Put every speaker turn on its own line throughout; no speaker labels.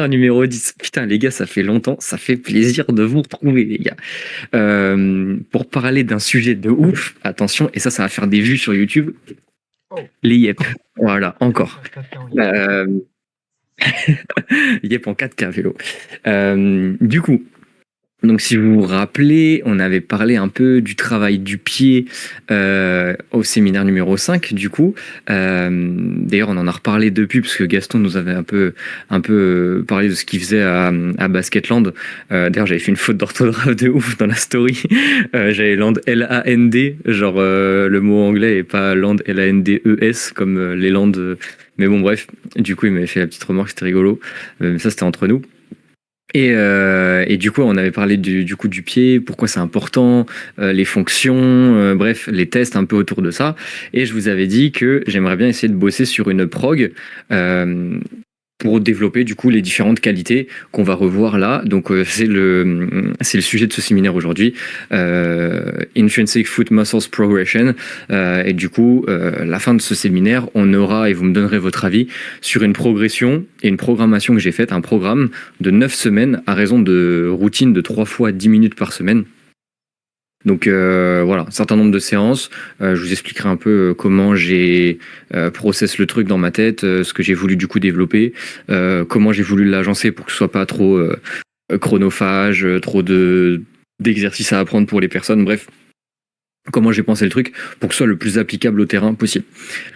Numéro 10. Putain, les gars, ça fait longtemps, ça fait plaisir de vous retrouver, les gars. Pour parler d'un sujet de ouf, attention, et ça va faire des vues sur YouTube, les yep. Voilà, encore. Euh, Yep en 4K vélo. Du coup, donc si vous vous rappelez, on avait parlé un peu du travail du pied au séminaire numéro 5 du coup. D'ailleurs on en a reparlé depuis parce que Gaston nous avait un peu parlé de ce qu'il faisait à Basketland. D'ailleurs j'avais fait une faute d'orthographe de ouf dans la story. J'avais land L-A-N-D, genre le mot anglais et pas land L-A-N-D-E-S comme les landes. Mais bon bref, du coup il m'avait fait la petite remarque, c'était rigolo. Ça c'était entre nous. Et du coup, on avait parlé du coup du pied, pourquoi c'est important, les fonctions, bref, les tests un peu autour de ça. Et je vous avais dit que j'aimerais bien essayer de bosser sur une prog pour développer du coup les différentes qualités qu'on va revoir là. Donc c'est le sujet de ce séminaire aujourd'hui, Intrinsic Foot Muscles Progression. Et du coup, la fin de ce séminaire, on aura, et vous me donnerez votre avis, sur une progression et une programmation que j'ai faite, un programme de 9 semaines à raison de routine de 3 fois 10 minutes par semaine. Donc voilà, un certain nombre de séances. Je vous expliquerai un peu comment j'ai process le truc dans ma tête, ce que j'ai voulu du coup développer, comment j'ai voulu l'agencer pour que ce soit pas trop chronophage, trop d'exercices à apprendre pour les personnes. Bref, comment j'ai pensé le truc pour que ce soit le plus applicable au terrain possible.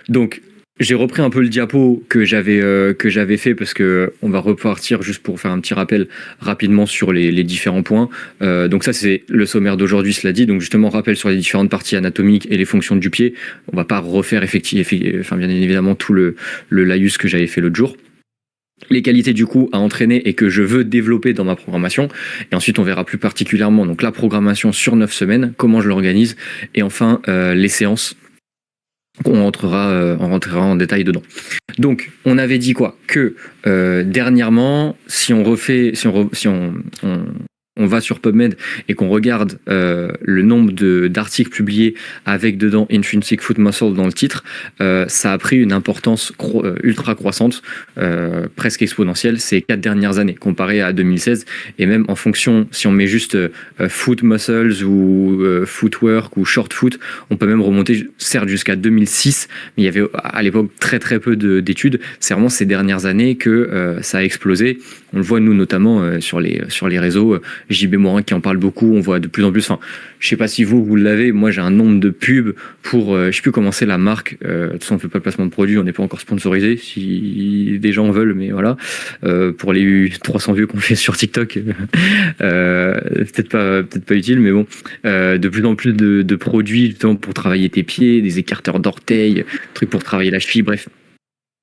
Donc j'ai repris un peu le diapo que j'avais fait parce que on va repartir juste pour faire un petit rappel rapidement sur les différents points. Donc ça c'est le sommaire d'aujourd'hui, cela dit. Donc justement rappel sur les différentes parties anatomiques et les fonctions du pied. On va pas refaire bien évidemment tout le laïus que j'avais fait l'autre jour. Les qualités du coup à entraîner et que je veux développer dans ma programmation. Et ensuite on verra plus particulièrement donc la programmation sur 9 semaines, comment je l'organise et enfin les séances. On rentrera en détail dedans. Donc, on avait dit quoi? Que dernièrement, si on va sur PubMed et qu'on regarde le nombre d'articles publiés avec dedans Intrinsic Foot Muscle dans le titre, ça a pris une importance ultra croissante, presque exponentielle ces 4 dernières années, comparé à 2016. Et même en fonction, si on met juste foot muscles ou footwork ou short foot, on peut même remonter certes jusqu'à 2006, mais il y avait à l'époque très très peu d'études. C'est vraiment ces dernières années que ça a explosé. On le voit nous notamment sur les réseaux. JB Morin qui en parle beaucoup, on voit de plus en plus, enfin, je sais pas si vous l'avez, moi j'ai un nombre de pubs pour, je sais plus comment c'est la marque, de toute façon on fait pas de placement de produit, on n'est pas encore sponsorisé, si des gens veulent, mais voilà, pour les 300 vues qu'on fait sur TikTok, peut-être pas utile, mais bon, de plus en plus de produits justement pour travailler tes pieds, des écarteurs d'orteils, trucs pour travailler la cheville, bref.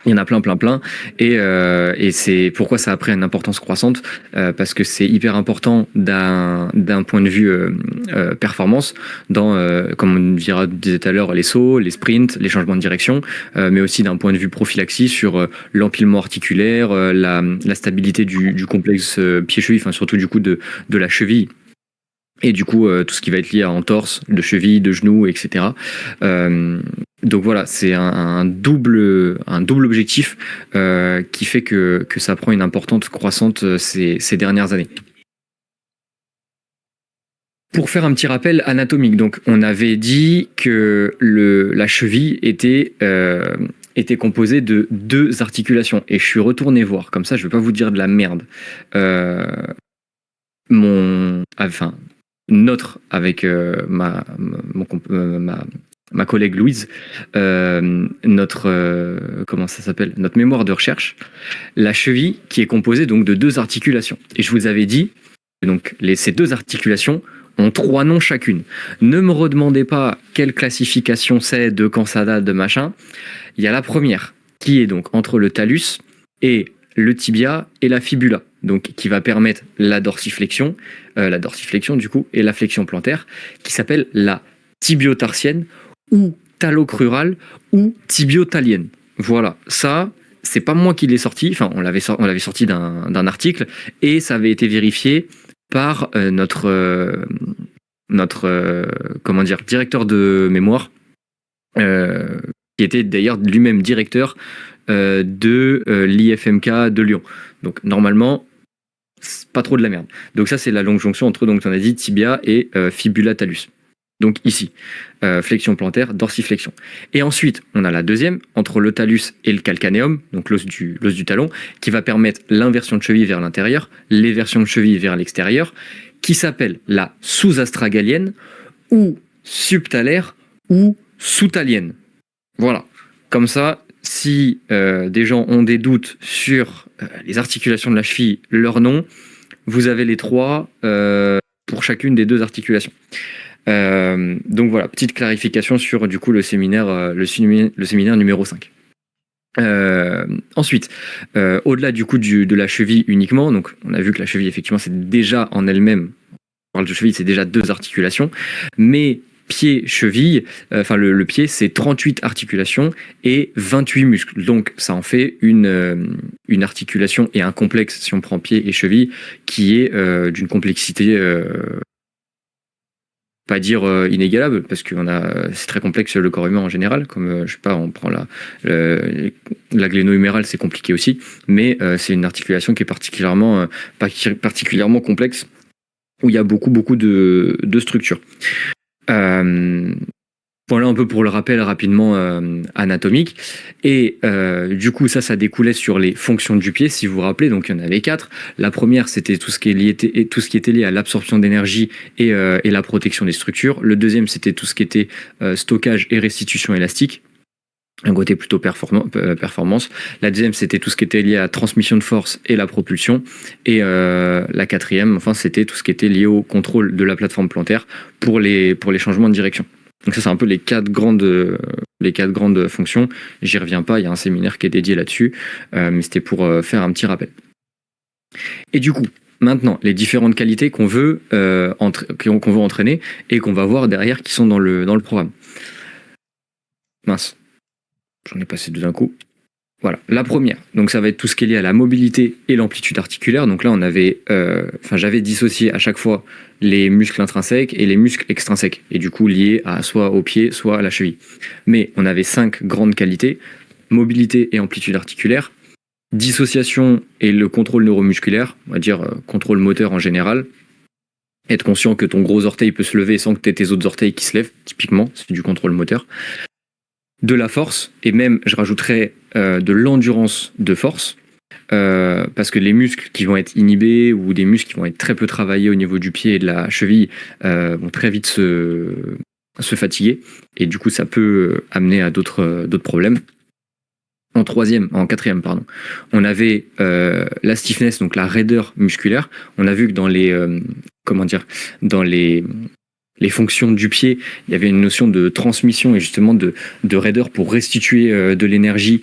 Il y en a plein. Et c'est pourquoi ça a pris une importance croissante, parce que c'est hyper important d'un point de vue performance, dans, comme on disait tout à l'heure, les sauts, les sprints, les changements de direction, mais aussi d'un point de vue prophylaxie sur l'empilement articulaire, la stabilité du complexe pied-cheville, enfin surtout du coup de la cheville. Et du coup, tout ce qui va être lié à entorse, de cheville, de genou, etc. Donc voilà, c'est un double objectif qui fait que ça prend une importante croissante ces dernières années. Pour faire un petit rappel anatomique, donc on avait dit que la cheville était composée de 2 articulations. Et je suis retourné voir, comme ça je ne vais pas vous dire de la merde. Avec ma collègue Louise, comment ça s'appelle, notre mémoire de recherche, la cheville qui est composée donc de 2 articulations. Et je vous avais dit, donc ces 2 articulations ont 3 noms chacune. Ne me redemandez pas quelle classification c'est, de quand ça date, de machin. Il y a la première qui est donc entre le talus et le tibia et la fibula, donc qui va permettre la dorsiflexion du coup, et la flexion plantaire, qui s'appelle la tibiotarsienne ou talocrurale ou tibiotalienne. Voilà, ça, c'est pas moi qui l'ai sorti, enfin on l'avait sorti d'un article, et ça avait été vérifié par notre directeur de mémoire, qui était d'ailleurs lui-même directeur de l'IFMK de Lyon. Donc normalement, c'est pas trop de la merde. Donc ça, c'est la longue jonction entre, donc on a dit, tibia et fibula talus. Donc ici, flexion plantaire, dorsiflexion. Et ensuite, on a la deuxième, entre le talus et le calcanéum, donc l'os du talon, qui va permettre l'inversion de cheville vers l'intérieur, l'éversion de cheville vers l'extérieur, qui s'appelle la sous-astragalienne, ou subtalaire, ou sous-talienne. Voilà. Comme ça, si des gens ont des doutes sur les articulations de la cheville, leur nom, vous avez les trois pour chacune des deux articulations. Donc voilà, petite clarification sur du coup le séminaire numéro 5. Ensuite, au-delà du coup de la cheville uniquement, donc on a vu que la cheville effectivement c'est déjà en elle-même, on parle de cheville, c'est déjà deux articulations, mais pied-cheville, le pied c'est 38 articulations et 28 muscles, donc ça en fait une articulation et un complexe si on prend pied et cheville qui est d'une complexité pas dire inégalable, parce que c'est très complexe le corps humain en général, comme je sais pas, on prend la gléno-humérale, c'est compliqué aussi, mais c'est une articulation qui est particulièrement complexe, où il y a beaucoup de structures. Voilà un peu pour le rappel rapidement anatomique. Et du coup, ça découlait sur les fonctions du pied, si vous vous rappelez. Donc, il y en avait 4. La première, c'était tout ce qui était lié à l'absorption d'énergie et la protection des structures. Le deuxième, c'était tout ce qui était stockage et restitution élastique. Un côté plutôt performance. La deuxième, c'était tout ce qui était lié à la transmission de force et la propulsion. Et la quatrième, enfin, c'était tout ce qui était lié au contrôle de la plateforme plantaire pour les changements de direction. Donc ça, c'est un peu les quatre grandes fonctions. J'y reviens pas, il y a un séminaire qui est dédié là-dessus, mais c'était pour faire un petit rappel. Et du coup, maintenant, les différentes qualités qu'on veut entraîner et qu'on va voir derrière qui sont dans le programme. Mince, j'en ai passé deux d'un coup. Voilà, la première, donc ça va être tout ce qui est lié à la mobilité et l'amplitude articulaire. Donc là, j'avais dissocié à chaque fois les muscles intrinsèques et les muscles extrinsèques, et du coup liés soit au pied, soit à la cheville. Mais on avait 5 grandes qualités: mobilité et amplitude articulaire, dissociation et le contrôle neuromusculaire, on va dire contrôle moteur en général. Être conscient que ton gros orteil peut se lever sans que tu aies tes autres orteils qui se lèvent, typiquement, c'est du contrôle moteur. De la force, et même je rajouterais de l'endurance de force, parce que les muscles qui vont être inhibés ou des muscles qui vont être très peu travaillés au niveau du pied et de la cheville vont très vite se fatiguer, et du coup ça peut amener à d'autres problèmes. En quatrième, on avait la stiffness, donc la raideur musculaire. On a vu que dans les fonctions du pied, il y avait une notion de transmission et justement de raideur pour restituer de l'énergie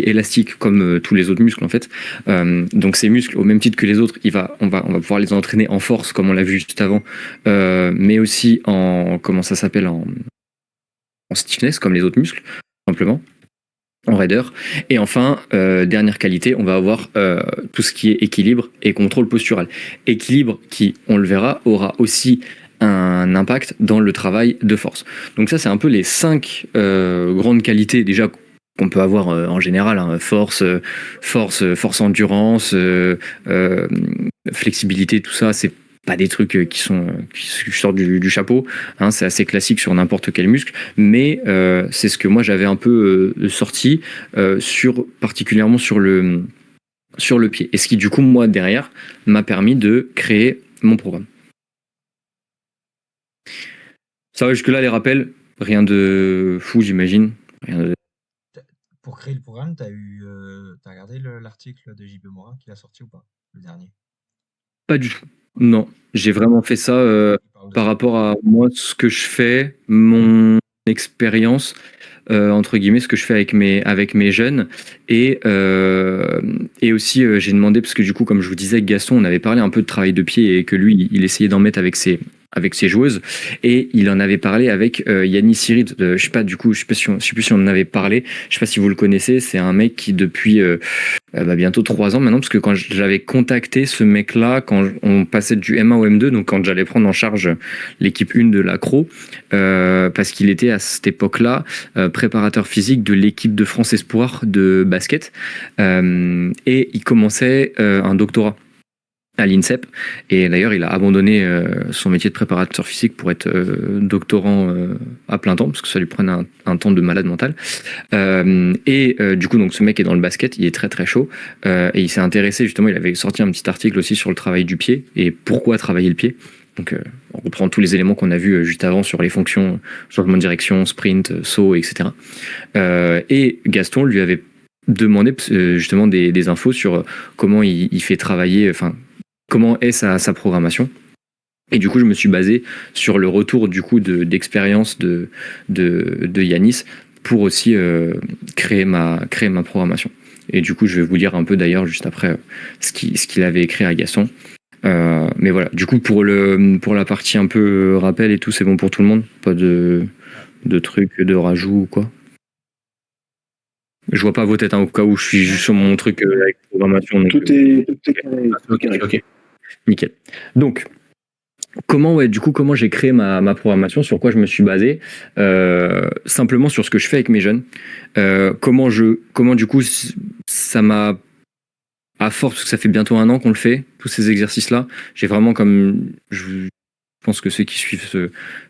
élastique comme tous les autres muscles en fait. Donc ces muscles, au même titre que les autres, on va pouvoir les entraîner en force comme on l'a vu juste avant, mais aussi en stiffness comme les autres muscles, simplement. En raideur. Et enfin, dernière qualité, on va avoir tout ce qui est équilibre et contrôle postural. Équilibre qui, on le verra, aura aussi un impact dans le travail de force. Donc ça, c'est un peu les 5 grandes qualités déjà qu'on peut avoir en général, hein. Force, endurance, flexibilité, tout ça, c'est pas des trucs qui sortent du chapeau, hein, c'est assez classique sur n'importe quel muscle, mais c'est ce que moi j'avais un peu sorti particulièrement sur le pied, et ce qui du coup moi derrière m'a permis de créer mon programme. Ça va jusque là les rappels, rien de fou j'imagine, rien de...
Pour créer le programme, t'as regardé l'article de JP Morin qu'il a sorti ou pas, le dernier?
Pas du tout. Non, j'ai vraiment fait ça par rapport à moi, ce que je fais, mon expérience, entre guillemets, ce que je fais avec mes jeunes. Et aussi, j'ai demandé, parce que du coup, comme je vous disais, Gaston, on avait parlé un peu de travail de pied et que lui, il essayait d'en mettre avec ses avec ses joueuses, et il en avait parlé avec Yanis Sirid. Je sais pas, du coup, je sais plus si on en avait parlé. Je sais pas si vous le connaissez. C'est un mec qui depuis bientôt 3 ans maintenant, parce que quand j'avais contacté ce mec-là, quand on passait du M1 au M2, donc quand j'allais prendre en charge l'équipe 1 de l'accro, parce qu'il était à cette époque-là préparateur physique de l'équipe de France Espoir de basket, et il commençait un doctorat à l'INSEP, et d'ailleurs il a abandonné son métier de préparateur physique pour être doctorant à plein temps, parce que ça lui prenait un temps de malade mental, du coup donc ce mec est dans le basket, il est très très chaud, et il s'est intéressé justement, il avait sorti un petit article aussi sur le travail du pied et pourquoi travailler le pied. Donc on reprend tous les éléments qu'on a vus juste avant sur les fonctions, changement de direction, sprint, saut, etc. Et Gaston lui avait demandé justement des infos sur comment il fait travailler, enfin comment est sa programmation. Et du coup, je me suis basé sur le retour du coup d'expérience de Yanis pour aussi créer ma programmation. Et du coup, je vais vous lire un peu d'ailleurs juste après ce qu'il avait écrit à Gaston. Mais voilà, du coup, pour la partie un peu rappel et tout, c'est bon pour tout le monde? Pas de trucs de rajout ou quoi? Je vois pas vos têtes au cas où je suis juste sur mon truc avec programmation. Donc,
tout est carré.
Ok. Nickel. Donc, comment j'ai créé ma programmation, sur quoi je me suis basé, simplement sur ce que je fais avec mes jeunes. Comment du coup ça m'a, à force, parce que ça fait bientôt 1 an qu'on le fait, tous ces exercices-là, j'ai vraiment je pense que ceux qui suivent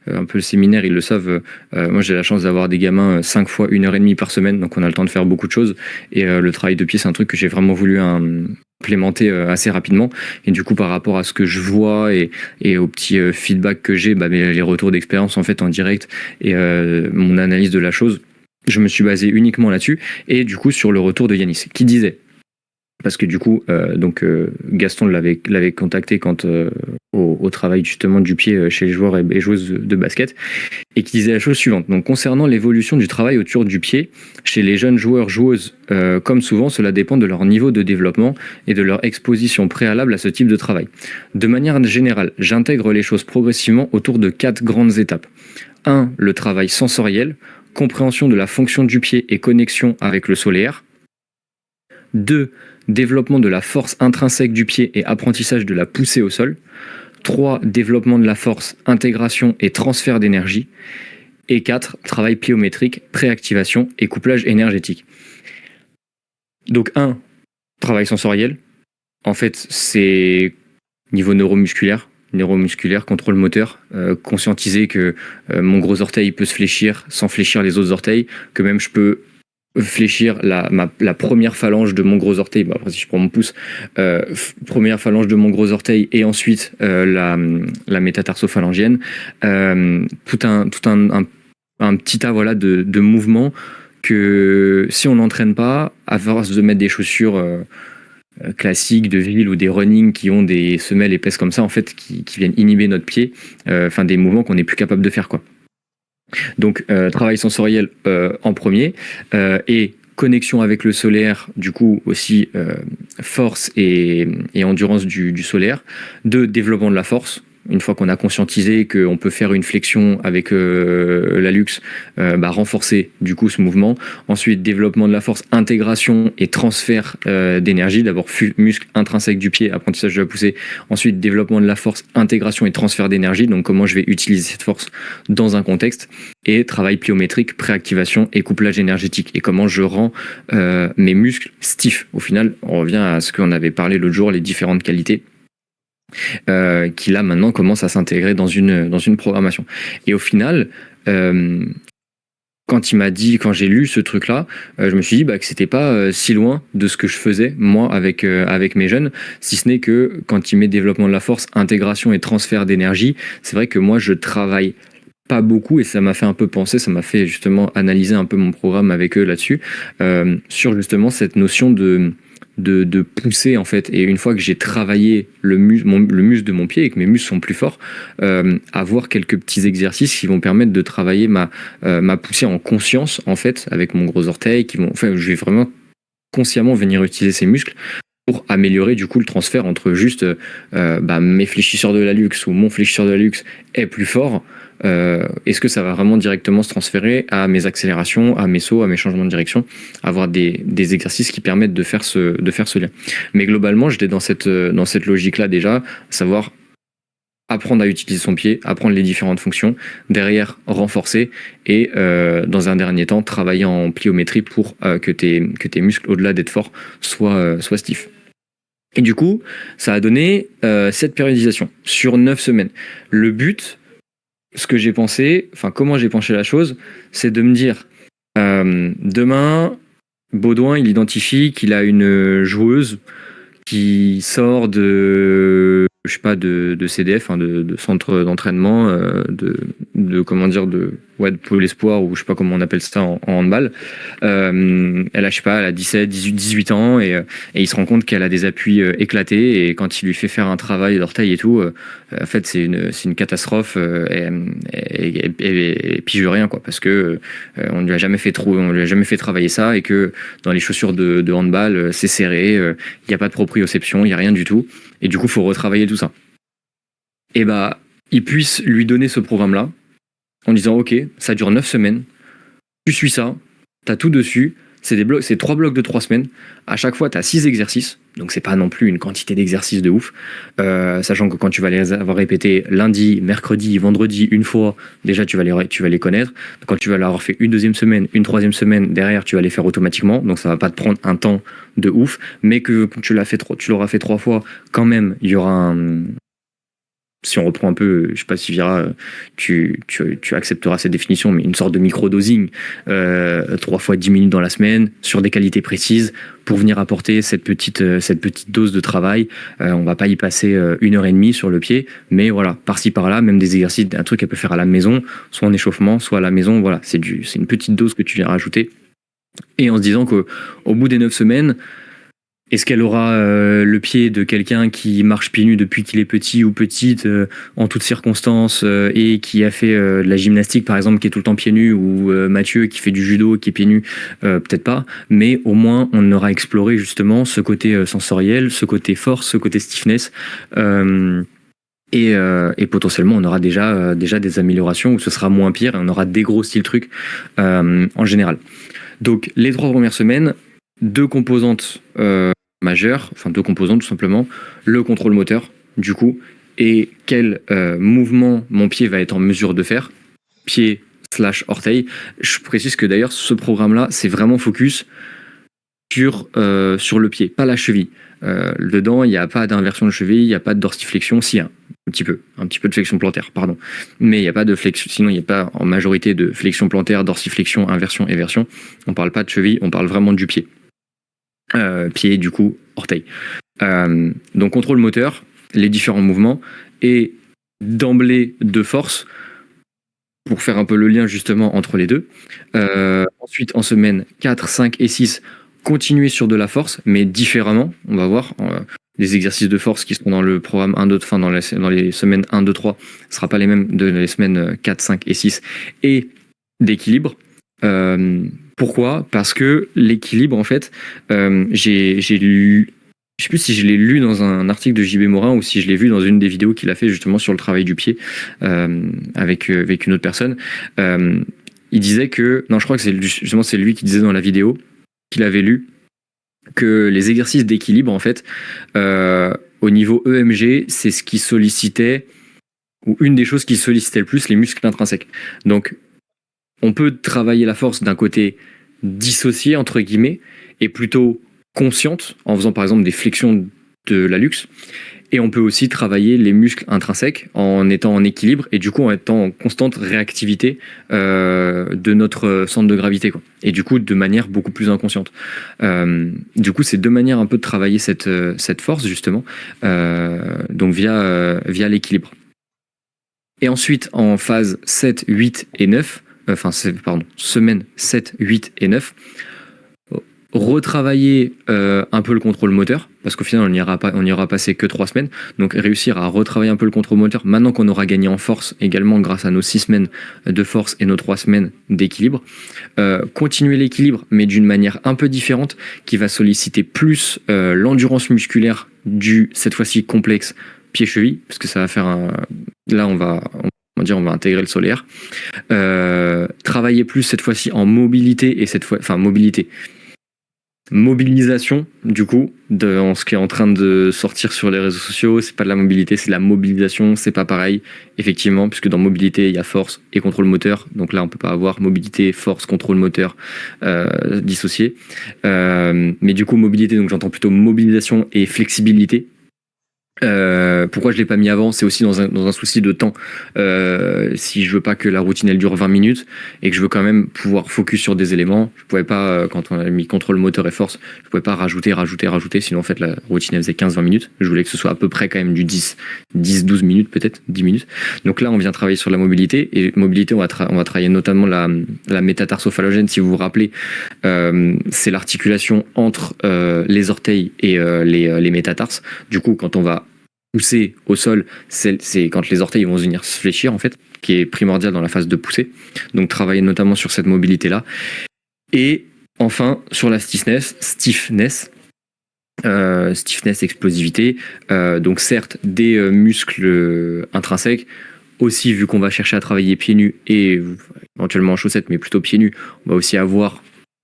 un peu le séminaire, ils le savent. Moi, j'ai la chance d'avoir des gamins 5 fois 1h30 par semaine, donc on a le temps de faire beaucoup de choses. Et le travail de pied, c'est un truc que j'ai vraiment voulu implémenter assez rapidement. Et du coup, par rapport à ce que je vois et aux petits feedbacks que j'ai, les retours d'expérience en fait en direct et mon analyse de la chose, je me suis basé uniquement là-dessus. Et du coup, sur le retour de Yanis, qui disait, parce que du coup, Gaston l'avait contacté quand au travail justement du pied chez les joueurs et joueuses de basket, et qui disait la chose suivante. Donc, concernant l'évolution du travail autour du pied chez les jeunes joueurs joueuses, comme souvent, cela dépend de leur niveau de développement et de leur exposition préalable à ce type de travail. De manière générale, j'intègre les choses progressivement autour de 4 grandes étapes. 1. Le travail sensoriel, compréhension de la fonction du pied et connexion avec le solaire. 2. Développement de la force intrinsèque du pied et apprentissage de la poussée au sol. 3. Développement de la force, intégration et transfert d'énergie. Et 4. Travail pliométrique, préactivation et couplage énergétique. Donc 1. Travail sensoriel. En fait, c'est niveau neuromusculaire, contrôle moteur, conscientiser que mon gros orteil peut se fléchir sans fléchir les autres orteils, que même je peux fléchir la première phalange de mon gros orteil, si je prends mon pouce, première phalange de mon gros orteil et ensuite la métatarsophalangienne, tout un petit tas de mouvements que si on n'entraîne pas, à force de mettre des chaussures classiques de ville ou des running qui ont des semelles épaisses comme ça, en fait, qui viennent inhiber notre pied, des mouvements qu'on n'est plus capable de faire, quoi. Donc travail sensoriel en premier, et connexion avec le solaire, du coup aussi force et endurance du solaire. 2. Développement de la force. Une fois qu'on a conscientisé qu'on peut faire une flexion avec l'hallux, renforcer du coup ce mouvement. Ensuite, développement de la force, intégration et transfert d'énergie. D'abord muscle intrinsèque du pied, apprentissage de la poussée. Ensuite, développement de la force, intégration et transfert d'énergie. Donc comment je vais utiliser cette force dans un contexte. Et travail pliométrique, préactivation et couplage énergétique. Et comment je rends mes muscles stiffs. Au final, on revient à ce qu'on avait parlé l'autre jour, les différentes qualités qui là maintenant commence à s'intégrer dans une programmation. Et au final, quand j'ai lu ce truc-là, je me suis dit que c'était pas si loin de ce que je faisais moi avec mes jeunes, si ce n'est que quand il met développement de la force, intégration et transfert d'énergie, c'est vrai que moi je travaille pas beaucoup, et ça m'a fait un peu penser, ça m'a fait justement analyser un peu mon programme avec eux là-dessus, sur justement cette notion de pousser en fait. Et une fois que j'ai travaillé le muscle de mon pied et que mes muscles sont plus forts, avoir quelques petits exercices qui vont permettre de travailler ma poussée en conscience en fait avec mon gros orteil, je vais vraiment consciemment venir utiliser ces muscles pour améliorer du coup le transfert entre juste mes fléchisseurs de la luxe ou mon fléchisseur de la luxe est plus fort. Est-ce que ça va vraiment directement se transférer à mes accélérations, à mes sauts, à mes changements de direction, avoir des exercices qui permettent de faire ce lien. Mais globalement, j'étais dans cette logique-là déjà, à savoir apprendre à utiliser son pied, apprendre les différentes fonctions, derrière renforcer et dans un dernier temps travailler en pliométrie pour que tes muscles, au-delà d'être forts, soient stiffs. Et du coup, ça a donné cette périodisation sur 9 semaines. Le but, ce que j'ai pensé, enfin comment j'ai penché la chose, c'est de me dire, demain, Baudouin, il identifie qu'il a une joueuse qui sort de CDF, hein, de centre d'entraînement, de comment dire, de pôle espoir, ou je sais pas comment on appelle ça en handball. Elle a, je sais pas, elle a 17, 18 ans et il se rend compte qu'elle a des appuis éclatés, et quand il lui fait faire un travail d'orteil et tout, en fait c'est une catastrophe, et pige rien, quoi, parce que on lui a jamais fait travailler ça, et que dans les chaussures de handball, c'est serré, il n'y a pas de proprioception, il n'y a rien du tout, et du coup il faut retravailler tout ça. Et il puisse lui donner ce programme-là en disant ok, ça dure 9 semaines, tu suis ça, t'as tout dessus, c'est 3 blocs de 3 semaines, à chaque fois t'as 6 exercices, donc c'est pas non plus une quantité d'exercices de ouf, sachant que quand tu vas les avoir répétés lundi, mercredi, vendredi, une fois, déjà tu vas les connaître. Quand tu vas l'avoir fait une deuxième semaine, une troisième semaine, derrière tu vas les faire automatiquement, donc ça va pas te prendre un temps de ouf, mais que tu l'auras fait 3 fois, quand même il y aura si on reprend un peu, je sais pas si Vira, tu accepteras cette définition, mais une sorte de micro-dosing, 3 fois 10 minutes dans la semaine, sur des qualités précises, pour venir apporter cette petite dose de travail. On va pas y passer 1h30 sur le pied, mais voilà, par-ci par-là, même des exercices, un truc qu'elle peut faire à la maison, soit en échauffement, soit à la maison, voilà, c'est une petite dose que tu viens rajouter. Et en se disant qu'au bout des 9 semaines, est-ce qu'elle aura le pied de quelqu'un qui marche pieds nus depuis qu'il est petit ou petite, en toutes circonstances, et qui a fait de la gymnastique par exemple, qui est tout le temps pieds nus, ou Mathieu qui fait du judo, qui est pieds nus, peut-être pas, mais au moins on aura exploré justement ce côté sensoriel, ce côté force, ce côté stiffness, et potentiellement on aura déjà des améliorations où ce sera moins pire et on aura dégrossi le truc en général. Donc les 3 premières semaines, 2 composantes majeures, enfin 2 composantes tout simplement, le contrôle moteur du coup, et quel mouvement mon pied va être en mesure de faire, pied / orteil. Je précise que d'ailleurs ce programme-là, c'est vraiment focus sur le pied, pas la cheville. Dedans, il n'y a pas d'inversion de cheville, il n'y a pas de dorsiflexion, si, un petit peu de flexion plantaire, pardon. Mais il n'y a pas de flexion, sinon il n'y a pas en majorité de flexion plantaire, dorsiflexion, inversion, éversion. On ne parle pas de cheville, on parle vraiment du pied. Pied, du coup, orteil. Donc contrôle moteur, les différents mouvements, et d'emblée de force, pour faire un peu le lien justement entre les deux. Ensuite, en semaine 4, 5 et 6, continuer sur de la force, mais différemment. On va voir les exercices de force qui seront dans le programme 1, 2, enfin dans les semaines 1, 2, 3, ne sera pas les mêmes de les semaines 4, 5 et 6, et d'équilibre. Pourquoi ? Parce que l'équilibre, en fait, j'ai lu, je sais plus si je l'ai lu dans un article de JB Morin ou si je l'ai vu dans une des vidéos qu'il a fait justement sur le travail du pied avec une autre personne. Il disait que, non, je crois que c'est lui qui disait dans la vidéo qu'il avait lu que les exercices d'équilibre, en fait, au niveau EMG, c'est ce qui sollicitait, ou une des choses qui sollicitait le plus, les muscles intrinsèques. Donc, on peut travailler la force d'un côté dissocié, entre guillemets, et plutôt consciente, en faisant par exemple des flexions de la luxe. Et on peut aussi travailler les muscles intrinsèques en étant en équilibre, et du coup en étant en constante réactivité de notre centre de gravité, quoi. Et du coup de manière beaucoup plus inconsciente. Du coup c'est 2 manières un peu de travailler cette force justement, donc via l'équilibre. Et ensuite en phase 7, 8 et 9, semaine 7, 8 et 9, retravailler un peu le contrôle moteur, parce qu'au final on n'y aura passé que 3 semaines, donc réussir à retravailler un peu le contrôle moteur maintenant qu'on aura gagné en force également grâce à nos 6 semaines de force et nos 3 semaines d'équilibre. Continuer l'équilibre mais d'une manière un peu différente qui va solliciter plus l'endurance musculaire du, cette fois-ci complexe, pied-cheville, parce que ça va faire là on va intégrer le solaire. Travailler plus cette fois-ci en mobilité et mobilisation du coup en ce qui est en train de sortir sur les réseaux sociaux. C'est pas de la mobilité, c'est de la mobilisation. C'est pas pareil effectivement, puisque dans mobilité il y a force et contrôle moteur, donc là on peut pas avoir mobilité, force, contrôle moteur dissociés. Mais du coup mobilité, donc j'entends plutôt mobilisation et flexibilité. Pourquoi je l'ai pas mis avant, c'est aussi dans un souci de temps. Si je veux pas que la routine elle dure 20 minutes et que je veux quand même pouvoir focus sur des éléments, je pouvais pas, quand on a mis contrôle moteur et force, je pouvais pas rajouter, sinon en fait la routine elle faisait 15-20 minutes. Je voulais que ce soit à peu près quand même du 10-12 minutes, peut-être 10 minutes. Donc là on vient travailler sur la mobilité, et mobilité on va travailler notamment la métatarsophallogène. Si vous vous rappelez, c'est l'articulation entre les orteils et les métatarses. Du coup quand on va pousser au sol, c'est quand les orteils vont venir se fléchir en fait, qui est primordial dans la phase de poussée. Donc travailler notamment sur cette mobilité là. Et enfin sur la stiffness, explosivité. Donc certes des muscles intrinsèques. Aussi, vu qu'on va chercher à travailler pieds nus et éventuellement en chaussettes, mais plutôt pieds nus, on va aussi avoir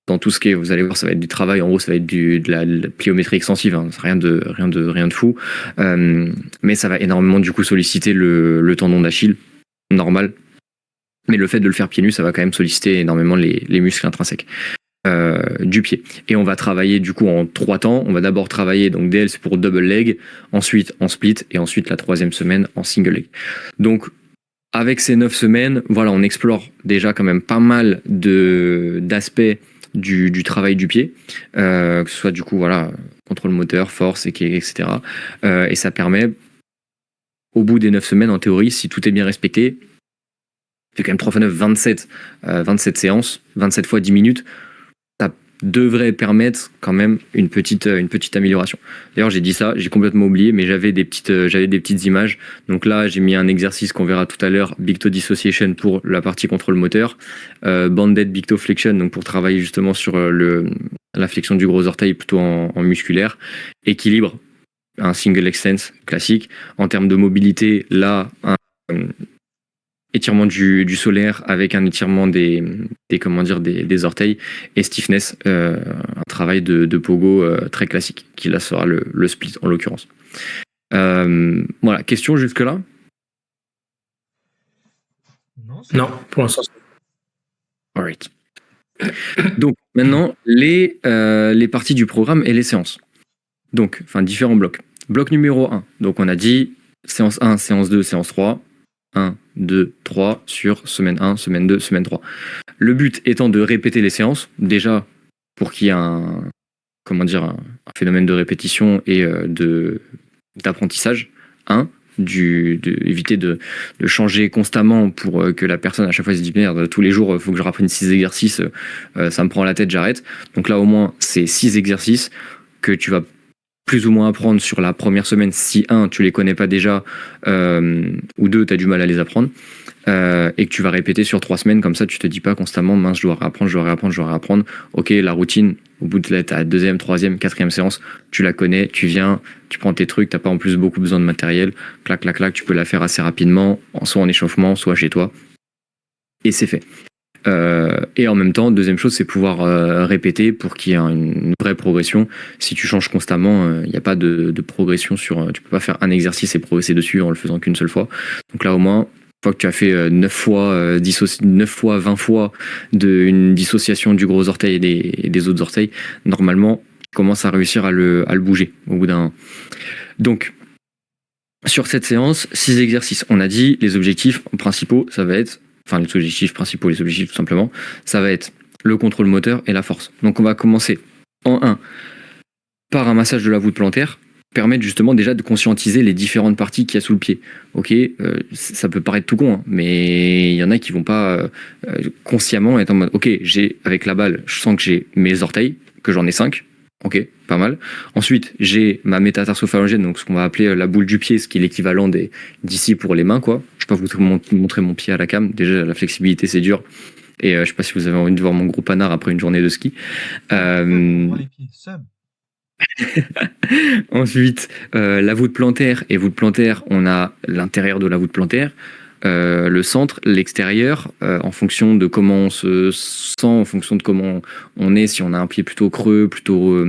dans tout ce qui est, vous allez voir, ça va être du travail, en gros ça va être de la pliométrie extensive, hein. C'est rien de fou, mais ça va énormément du coup solliciter le tendon d'Achille, normal, mais le fait de le faire pieds nus, ça va quand même solliciter énormément les muscles intrinsèques du pied. Et on va travailler du coup en 3 temps. On va d'abord travailler, donc DL c'est pour double leg, ensuite en split, et ensuite la 3e semaine en single leg. Donc avec ces 9 semaines, voilà, on explore déjà quand même pas mal d'aspects du travail du pied, que ce soit du coup voilà, contrôle moteur, force, etc. Et ça permet, au bout des 9 semaines, en théorie, si tout est bien respecté, c'est quand même 3 x 9, 27 séances, 27 fois 10 minutes, ça devrait permettre quand même une petite amélioration. D'ailleurs j'ai dit ça, j'ai complètement oublié, mais j'avais des petites images. Donc là j'ai mis un exercice qu'on verra tout à l'heure, Big Toe Dissociation pour la partie contrôle moteur, Banded Big Toe Flexion, donc pour travailler justement sur la flexion du gros orteil plutôt en musculaire, équilibre, un single extens classique. En termes de mobilité, là un étirement du solaire avec un étirement des orteils, et stiffness, un travail de pogo très classique, qui là sera le split en l'occurrence. Voilà, question jusque là?
Non, pour l'instant.
Alright. Donc maintenant les parties du programme et les séances. Donc, enfin différents blocs. Bloc numéro 1. Donc on a dit séance 1, séance 2, séance 3. 1, 2, 3 sur semaine 1, semaine 2, semaine 3. Le but étant de répéter les séances, déjà pour qu'il y ait un phénomène de répétition et d'apprentissage. Éviter de changer constamment pour que la personne à chaque fois se dise merde, tous les jours il faut que je reprenne 6 exercices, ça me prend la tête, j'arrête. Donc là au moins c'est 6 exercices que tu vas plus ou moins apprendre sur la première semaine, si 1 tu les connais pas déjà, ou 2 tu as du mal à les apprendre, et que tu vas répéter sur 3 semaines. Comme ça tu te dis pas constamment mince, je dois réapprendre. Ok, la routine au bout de ta 2e, 3e, 4e séance, tu la connais, tu viens, tu prends tes trucs, t'as pas en plus beaucoup besoin de matériel, clac, tu peux la faire assez rapidement, soit en échauffement, soit chez toi, et c'est fait. Et en même temps, deuxième chose, c'est pouvoir répéter pour qu'il y ait une vraie progression. Si tu changes constamment, il n'y a pas de progression tu peux pas faire un exercice et progresser dessus en le faisant qu'une seule fois. Donc là au moins, une fois que tu as fait 9 fois, 20 fois une dissociation du gros orteil et des autres orteils, normalement tu commences à réussir à le bouger au bout d'un. Donc sur cette séance, 6 exercices. On a dit les objectifs principaux, ça va être les objectifs tout simplement, ça va être le contrôle moteur et la force. Donc on va commencer en 1 par un massage de la voûte plantaire, permettre justement déjà de conscientiser les différentes parties qu'il y a sous le pied. Ok, ça peut paraître tout con, hein, mais il y en a qui vont pas consciemment être en mode ok, avec la balle, je sens que j'ai mes orteils, que j'en ai 5. Ok, pas mal. Ensuite, j'ai ma métatarsophalangienne, donc ce qu'on va appeler la boule du pied, ce qui est l'équivalent d'ici pour les mains, quoi. Je peux vous montrer mon pied à la cam. Déjà, la flexibilité, c'est dur. Et je sais pas si vous avez envie de voir mon gros panard après une journée de ski.
On voit les pieds. Sub.
Ensuite, la voûte plantaire. Et voûte plantaire, on a l'intérieur de la voûte plantaire, le centre, l'extérieur, en fonction de comment on se sent, en fonction de comment on est, si on a un pied plutôt creux, plutôt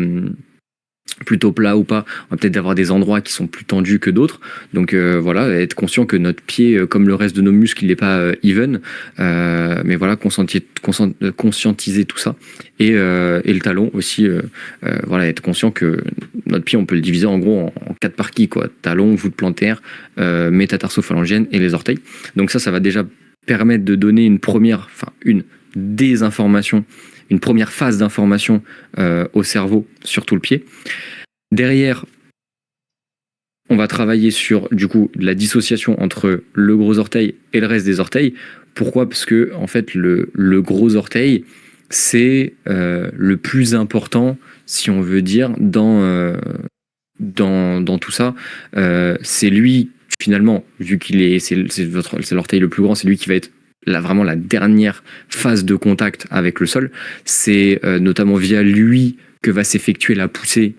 plat ou pas, on va peut-être avoir des endroits qui sont plus tendus que d'autres. Donc voilà, être conscient que notre pied, comme le reste de nos muscles, il n'est pas even. Mais voilà, conscientiser tout ça. Et le talon aussi, voilà, être conscient que notre pied, on peut le diviser en gros en 4 parties, quoi. Talon, voûte plantaire, métatarsophalangienne et les orteils. Donc ça va déjà permettre de donner une première phase d'information au cerveau sur tout le pied. Derrière, on va travailler sur du coup la dissociation entre le gros orteil et le reste des orteils. Pourquoi ? Parce que en fait le gros orteil c'est le plus important, si on veut dire, dans tout ça. C'est lui finalement, vu qu'il c'est l'orteil le plus grand, c'est lui qui va être vraiment la dernière phase de contact avec le sol. C'est notamment via lui que va s'effectuer la poussée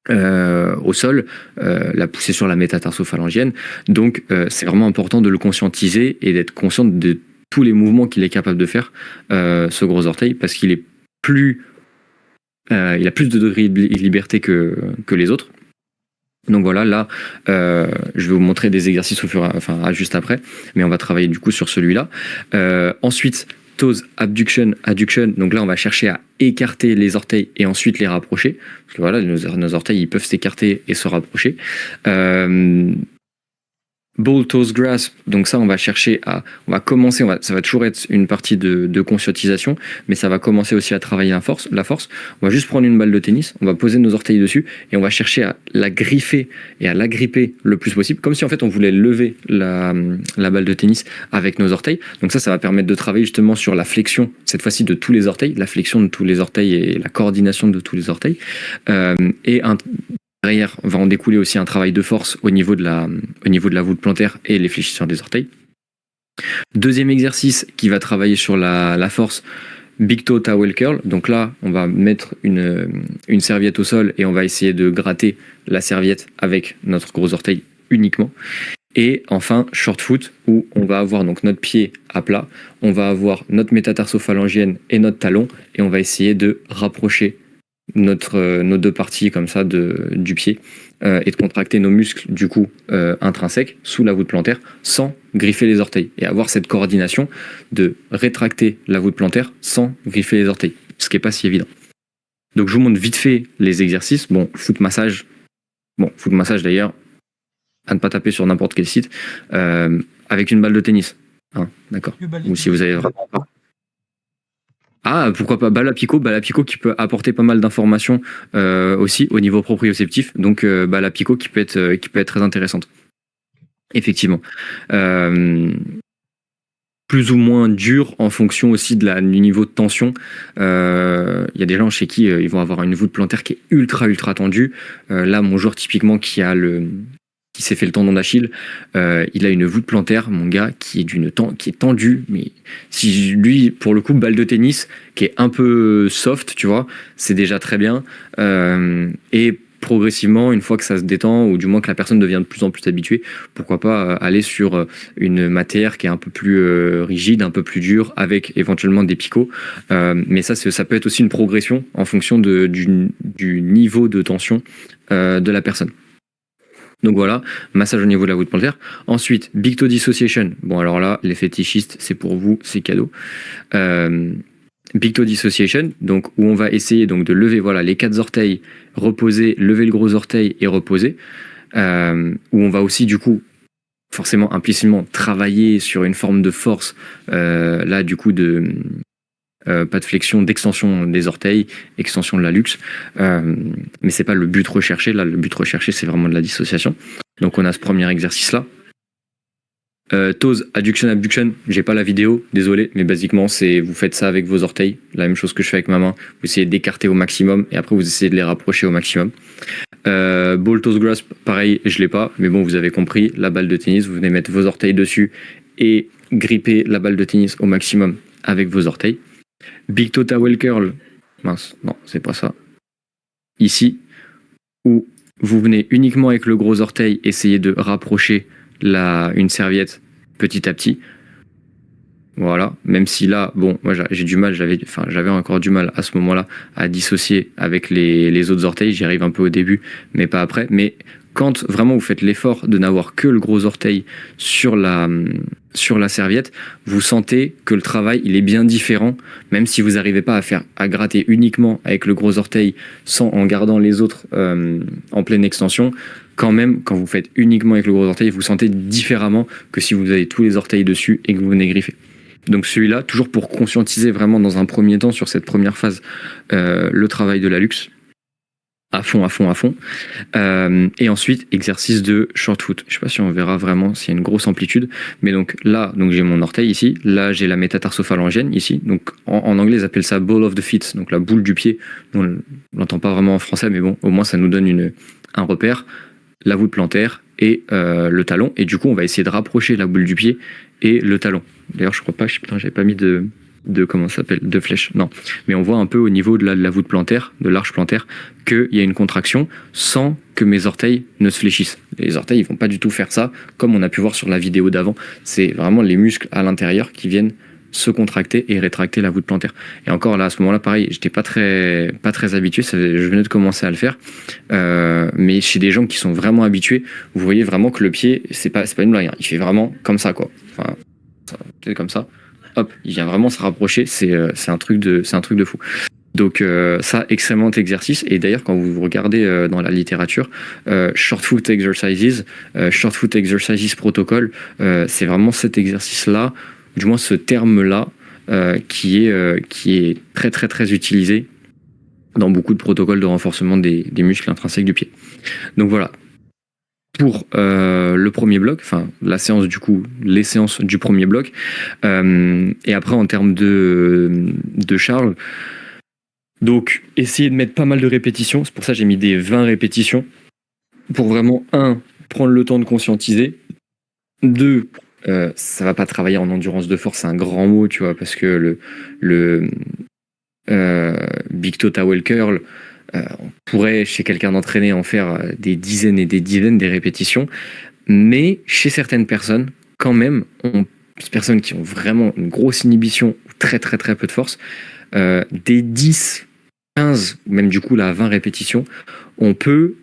au sol, la poussée sur la métatarsophalangienne. Donc c'est vraiment important de le conscientiser et d'être conscient de tous les mouvements qu'il est capable de faire, ce gros orteil, parce qu'il est il a plus de degrés de liberté que les autres. Donc voilà, là, je vais vous montrer des exercices juste après, mais on va travailler du coup sur celui-là. Ensuite, toes abduction, adduction. Donc là, on va chercher à écarter les orteils et ensuite les rapprocher. Parce que voilà, nos orteils, ils peuvent s'écarter et se rapprocher. Ball toes grasp, donc ça on va chercher ça va toujours être une partie de conscientisation, mais ça va commencer aussi à travailler la force. On va juste prendre une balle de tennis, on va poser nos orteils dessus et on va chercher à la griffer et à l'agripper le plus possible, comme si en fait on voulait lever la balle de tennis avec nos orteils. Donc ça va permettre de travailler justement sur la flexion, cette fois-ci de tous les orteils, la flexion de tous les orteils et la coordination de tous les orteils. Derrière, va en découler aussi un travail de force au niveau de la voûte plantaire et les fléchisseurs des orteils. Deuxième exercice qui va travailler sur la force, Big Toe Towel Curl. Donc là, on va mettre une serviette au sol et on va essayer de gratter la serviette avec notre gros orteil uniquement. Et enfin, Short Foot, où on va avoir donc notre pied à plat, on va avoir notre métatarsophalangienne et notre talon, et on va essayer de rapprocher nos deux parties comme ça du pied et de contracter nos muscles du coup intrinsèques sous la voûte plantaire sans griffer les orteils et avoir cette coordination de rétracter la voûte plantaire sans griffer les orteils, ce qui n'est pas si évident. Donc je vous montre vite fait les exercices. Foot massage d'ailleurs, à ne pas taper sur n'importe quel site, avec une balle de tennis, hein, d'accord, ou si vous avez vraiment pas. Ah, pourquoi pas, balle à picot qui peut apporter pas mal d'informations aussi au niveau proprioceptif. Donc balle à picot qui peut être très intéressante. Effectivement. Plus ou moins dur en fonction aussi du niveau de tension. Il y a des gens chez qui ils vont avoir une voûte plantaire qui est ultra tendue. Là, mon joueur typiquement qui s'est fait le tendon d'Achille, il a une voûte plantaire, mon gars, qui est tendue, mais si lui, pour le coup, balle de tennis, qui est un peu soft, tu vois, c'est déjà très bien. Et progressivement, une fois que ça se détend, ou du moins que la personne devient de plus en plus habituée, pourquoi pas aller sur une matière qui est un peu plus rigide, un peu plus dure, avec éventuellement des picots. Mais ça peut être aussi une progression en fonction du niveau de tension de la personne. Donc voilà, massage au niveau de la voûte plantaire. Ensuite, Big Toe Dissociation. Bon, alors là, les fétichistes, c'est pour vous, c'est cadeau. Big Toe Dissociation, donc où on va essayer donc de lever les 4 orteils, reposer, lever le gros orteil et reposer. Où on va aussi du coup, forcément implicitement, travailler sur une forme de force, là du coup pas de flexion, d'extension des orteils, extension de la luxe, mais c'est pas le but recherché. Là, le but recherché, c'est vraiment de la dissociation. Donc on a ce premier exercice là. Toes, adduction, abduction, j'ai pas la vidéo, désolé, mais basiquement, vous faites ça avec vos orteils, la même chose que je fais avec ma main. Vous essayez d'écarter au maximum et après vous essayez de les rapprocher au maximum. Ball toes grasp, pareil, je l'ai pas, mais bon, vous avez compris, la balle de tennis, vous venez mettre vos orteils dessus et gripper la balle de tennis au maximum avec vos orteils. Big toe towel curl, mince, non, c'est pas ça. Ici, où vous venez uniquement avec le gros orteil essayer de rapprocher une serviette petit à petit. Voilà, même si là, bon, moi j'ai du mal, j'avais encore du mal à ce moment-là à dissocier avec les autres orteils, j'y arrive un peu au début, mais pas après. Mais quand vraiment vous faites l'effort de n'avoir que le gros orteil sur la serviette, vous sentez que le travail il est bien différent, même si vous n'arrivez pas à gratter uniquement avec le gros orteil en gardant les autres en pleine extension. Quand même, quand vous faites uniquement avec le gros orteil, vous sentez différemment que si vous avez tous les orteils dessus et que vous venez griffer. Donc celui-là, toujours pour conscientiser vraiment dans un premier temps sur cette première phase le travail de la luxe. À fond. Et ensuite, exercice de short foot. Je sais pas si on verra vraiment s'il y a une grosse amplitude, mais donc là, j'ai mon orteil ici. Là, j'ai la métatarso-phalangienne ici. Donc en anglais, ils appellent ça ball of the feet, donc la boule du pied. On l'entend pas vraiment en français, mais bon, au moins ça nous donne un repère. La voûte plantaire et le talon. Et du coup, on va essayer de rapprocher la boule du pied et le talon. D'ailleurs, je crois pas, j'avais pas mis de comment ça s'appelle, de flèche. Non. Mais on voit un peu au niveau de la voûte plantaire, de l'arche plantaire, qu'il y a une contraction sans que mes orteils ne se fléchissent. Les orteils, ils vont pas du tout faire ça, comme on a pu voir sur la vidéo d'avant. C'est vraiment les muscles à l'intérieur qui viennent se contracter et rétracter la voûte plantaire. Et encore là, à ce moment-là, pareil, j'étais pas très habitué, je venais de commencer à le faire. Mais chez des gens qui sont vraiment habitués, vous voyez vraiment que le pied, c'est pas une blague, hein. Il fait vraiment comme ça, quoi. Enfin, c'est comme ça. Hop, il vient vraiment se rapprocher. C'est un truc de fou. Donc ça, extrêmement exercice. Et d'ailleurs, quand vous regardez dans la littérature, short foot exercises protocol, c'est vraiment cet exercice-là, du moins ce terme-là, qui est très très très utilisé dans beaucoup de protocoles de renforcement des muscles intrinsèques du pied. Donc voilà. Pour le premier bloc, enfin les séances du premier bloc, et après en termes de charge, donc essayer de mettre pas mal de répétitions, c'est pour ça que j'ai mis des 20 répétitions, pour vraiment, 1, prendre le temps de conscientiser, 2, ça va pas travailler en endurance de force, c'est un grand mot, tu vois, parce que le Big Toe Towel Curl, on pourrait, chez quelqu'un d'entraîné, en faire des dizaines et des dizaines de répétitions, mais chez certaines personnes, quand même, ces personnes qui ont vraiment une grosse inhibition, très très très peu de force, des 10, 15, ou même du coup là 20 répétitions, on peut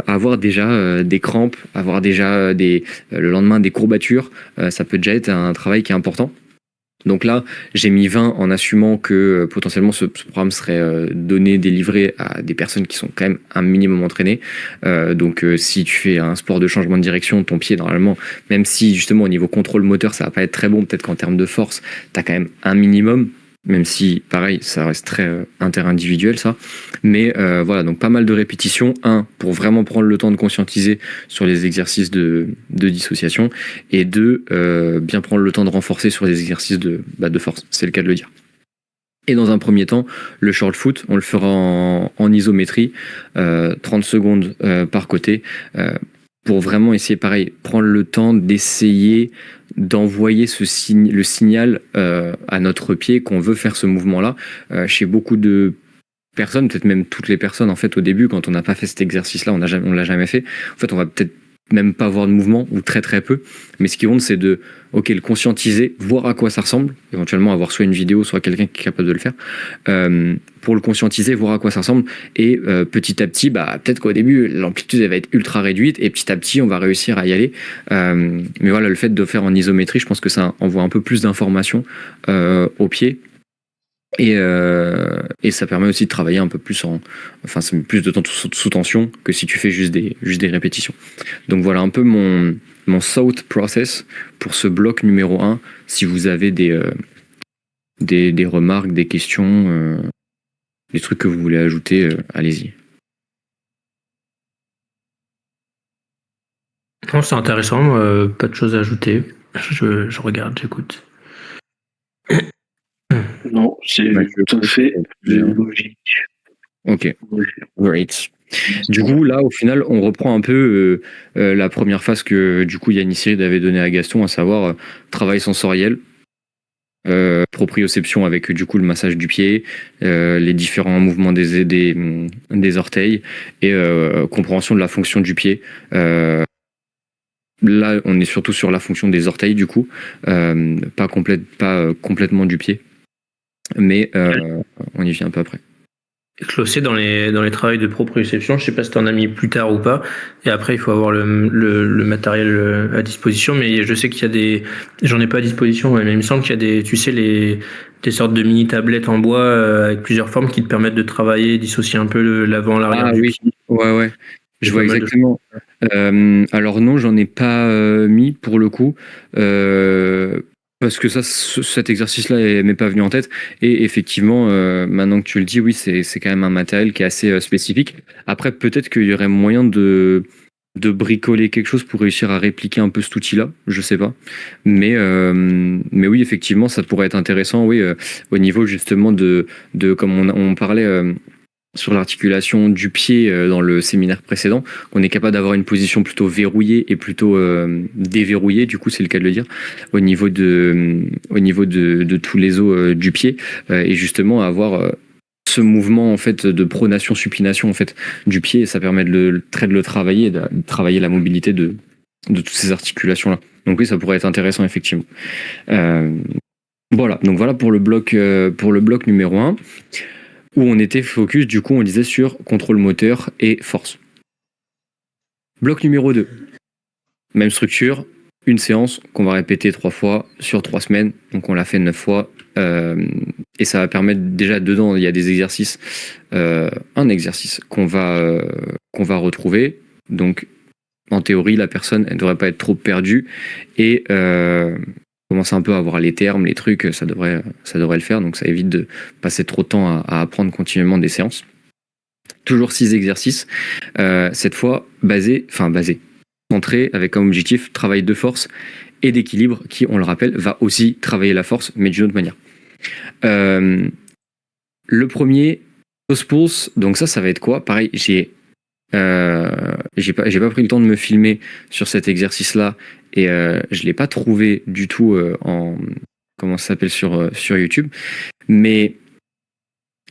avoir déjà des crampes, avoir déjà le lendemain des courbatures, ça peut déjà être un travail qui est important. Donc là, j'ai mis 20 en assumant que potentiellement ce programme serait délivré à des personnes qui sont quand même un minimum entraînées. Donc si tu fais un sport de changement de direction, ton pied normalement, même si justement au niveau contrôle moteur ça va pas être très bon, peut-être qu'en termes de force, tu as quand même un minimum, même si pareil, ça reste très interindividuel ça. Mais voilà, donc pas mal de répétitions. 1, pour vraiment prendre le temps de conscientiser sur les exercices de dissociation. Et 2, bien prendre le temps de renforcer sur les exercices de force. C'est le cas de le dire. Et dans un premier temps, le short foot, on le fera en isométrie, 30 secondes par côté, pour vraiment essayer, pareil, prendre le temps d'essayer d'envoyer le signal à notre pied qu'on veut faire ce mouvement-là. Chez beaucoup de personnes, peut-être même toutes les personnes, en fait, au début, quand on n'a pas fait cet exercice-là, on l'a jamais fait, en fait, on va peut-être même pas voir de mouvement, ou très très peu, mais ce qui compte, c'est de le conscientiser, voir à quoi ça ressemble, éventuellement avoir soit une vidéo, soit quelqu'un qui est capable de le faire, pour le conscientiser, voir à quoi ça ressemble, et petit à petit, peut-être qu'au début, l'amplitude elle va être ultra réduite, et petit à petit, on va réussir à y aller, mais voilà, le fait de faire en isométrie, je pense que ça envoie un peu plus d'informations au pied, et ça permet aussi de travailler un peu plus ça met plus de temps sous tension que si tu fais juste des répétitions. Donc voilà un peu mon thought process pour ce bloc numéro 1. Si vous avez des remarques, des questions, des trucs que vous voulez ajouter, allez-y.
Non, c'est intéressant, pas de choses à ajouter. Je regarde, j'écoute.
Non, c'est tout à fait logique.
Ok, great. Du coup, là, au final, on reprend un peu la première phase que du coup Yannis Cyril avait donnée à Gaston, à savoir travail sensoriel, proprioception avec du coup le massage du pied, les différents mouvements des orteils et compréhension de la fonction du pied. Là, on est surtout sur la fonction des orteils du coup, pas complètement du pied, mais on y vient un peu après.
Clossé dans les travails de proprioception, je sais pas si t'en as mis plus tard ou pas, et après il faut avoir le matériel à disposition, mais je sais qu'il y a j'en ai pas à disposition, mais il me semble qu'il y a des sortes de mini tablettes en bois avec plusieurs formes qui te permettent de travailler, dissocier un peu l'avant, l'arrière du pied.
Ouais, je vois exactement. Alors non, j'en ai pas mis pour le coup. Parce que cet exercice-là m'est pas venu en tête. Et effectivement, maintenant que tu le dis, oui, c'est quand même un matériel qui est assez spécifique. Après, peut-être qu'il y aurait moyen de bricoler quelque chose pour réussir à répliquer un peu cet outil-là. Je sais pas. Mais oui, effectivement, ça pourrait être intéressant, oui, au niveau justement de comme on parlait. Sur l'articulation du pied dans le séminaire précédent, on est capable d'avoir une position plutôt verrouillée et plutôt déverrouillée, du coup c'est le cas de le dire, au niveau de tous les os du pied, et justement avoir ce mouvement en fait de pronation supination en fait du pied, et ça permet de le travailler, de travailler la mobilité de toutes ces articulations là. Donc oui, ça pourrait être intéressant effectivement. Voilà, donc voilà pour le bloc numéro 1. Où on était focus, du coup, on disait sur contrôle moteur et force. Bloc numéro 2. Même structure, une séance qu'on va répéter 3 fois sur 3 semaines. Donc on l'a fait 9 fois. Et ça va permettre, déjà dedans, il y a des exercices. Un exercice qu'on va retrouver. Donc en théorie, la personne, elle ne devrait pas être trop perdue. Et commencer un peu à voir les termes, les trucs, ça devrait le faire, donc ça évite de passer trop de temps à apprendre continuellement des séances. Toujours 6 exercices, cette fois centré avec comme objectif travail de force et d'équilibre qui, on le rappelle, va aussi travailler la force, mais d'une autre manière. Le premier, Toes Pulse, donc ça va être quoi? Pareil, j'ai pas pris le temps de me filmer sur cet exercice-là et je l'ai pas trouvé du tout comment ça s'appelle sur YouTube. Mais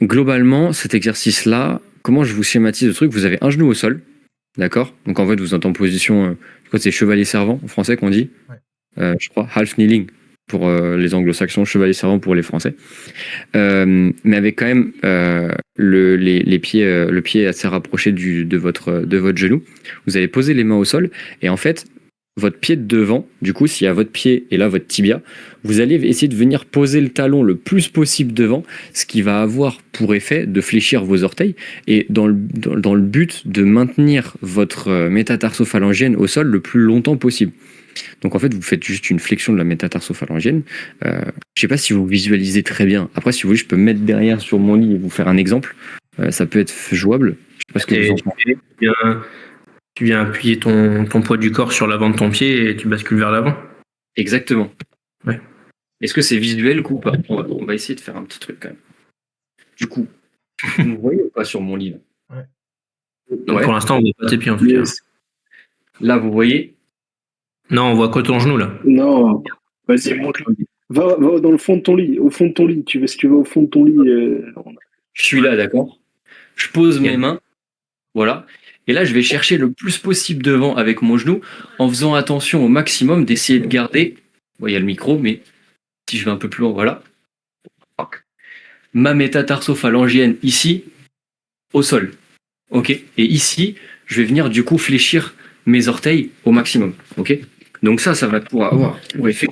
globalement, cet exercice-là, comment je vous schématise le truc? Vous avez un genou au sol, d'accord? Donc en fait, vous êtes en position, je crois que c'est chevalier servant en français qu'on dit. Ouais. Je crois half kneeling pour les anglo-saxons, chevalier servant pour les français. Mais avec quand même les pieds, le pied assez rapproché de votre genou. Vous allez poser les mains au sol et en fait, votre pied de devant, du coup, s'il y a votre pied et là votre tibia, vous allez essayer de venir poser le talon le plus possible devant, ce qui va avoir pour effet de fléchir vos orteils et dans le but de maintenir votre métatarso-phalangienne au sol le plus longtemps possible. Donc en fait, vous faites juste une flexion de la métatarso-phalangienne. Je sais pas si vous visualisez très bien. Après, si vous voulez, je peux me mettre derrière sur mon lit et vous faire un exemple. Ça peut être jouable. Je sais pas ce que vous en pensez.
Tu viens appuyer ton poids du corps sur l'avant de ton pied et tu bascules vers l'avant.
Exactement.
Ouais.
Est-ce que c'est visuel ou pas? On va essayer de faire un petit truc quand même. Du coup, vous me voyez ou pas sur mon lit là?
Ouais. Pour l'instant, on voit pas tes pieds en tout cas.
Là, vous voyez?
Non, on voit que ton genou là.
Non, vas-y, montre-le. Va dans le fond de ton lit, au fond de ton lit. Si tu vas au fond de ton lit.
Je suis là, d'accord? Je pose mes mains. Voilà. Et là, je vais chercher le plus possible devant avec mon genou, en faisant attention au maximum d'essayer de garder. Bon, il y a le micro, mais si je vais un peu plus loin, voilà. Ma métatarso-phalangienne ici, au sol. Ok. Et ici, je vais venir du coup fléchir mes orteils au maximum. Ok. Donc ça va pouvoir avoir pour effet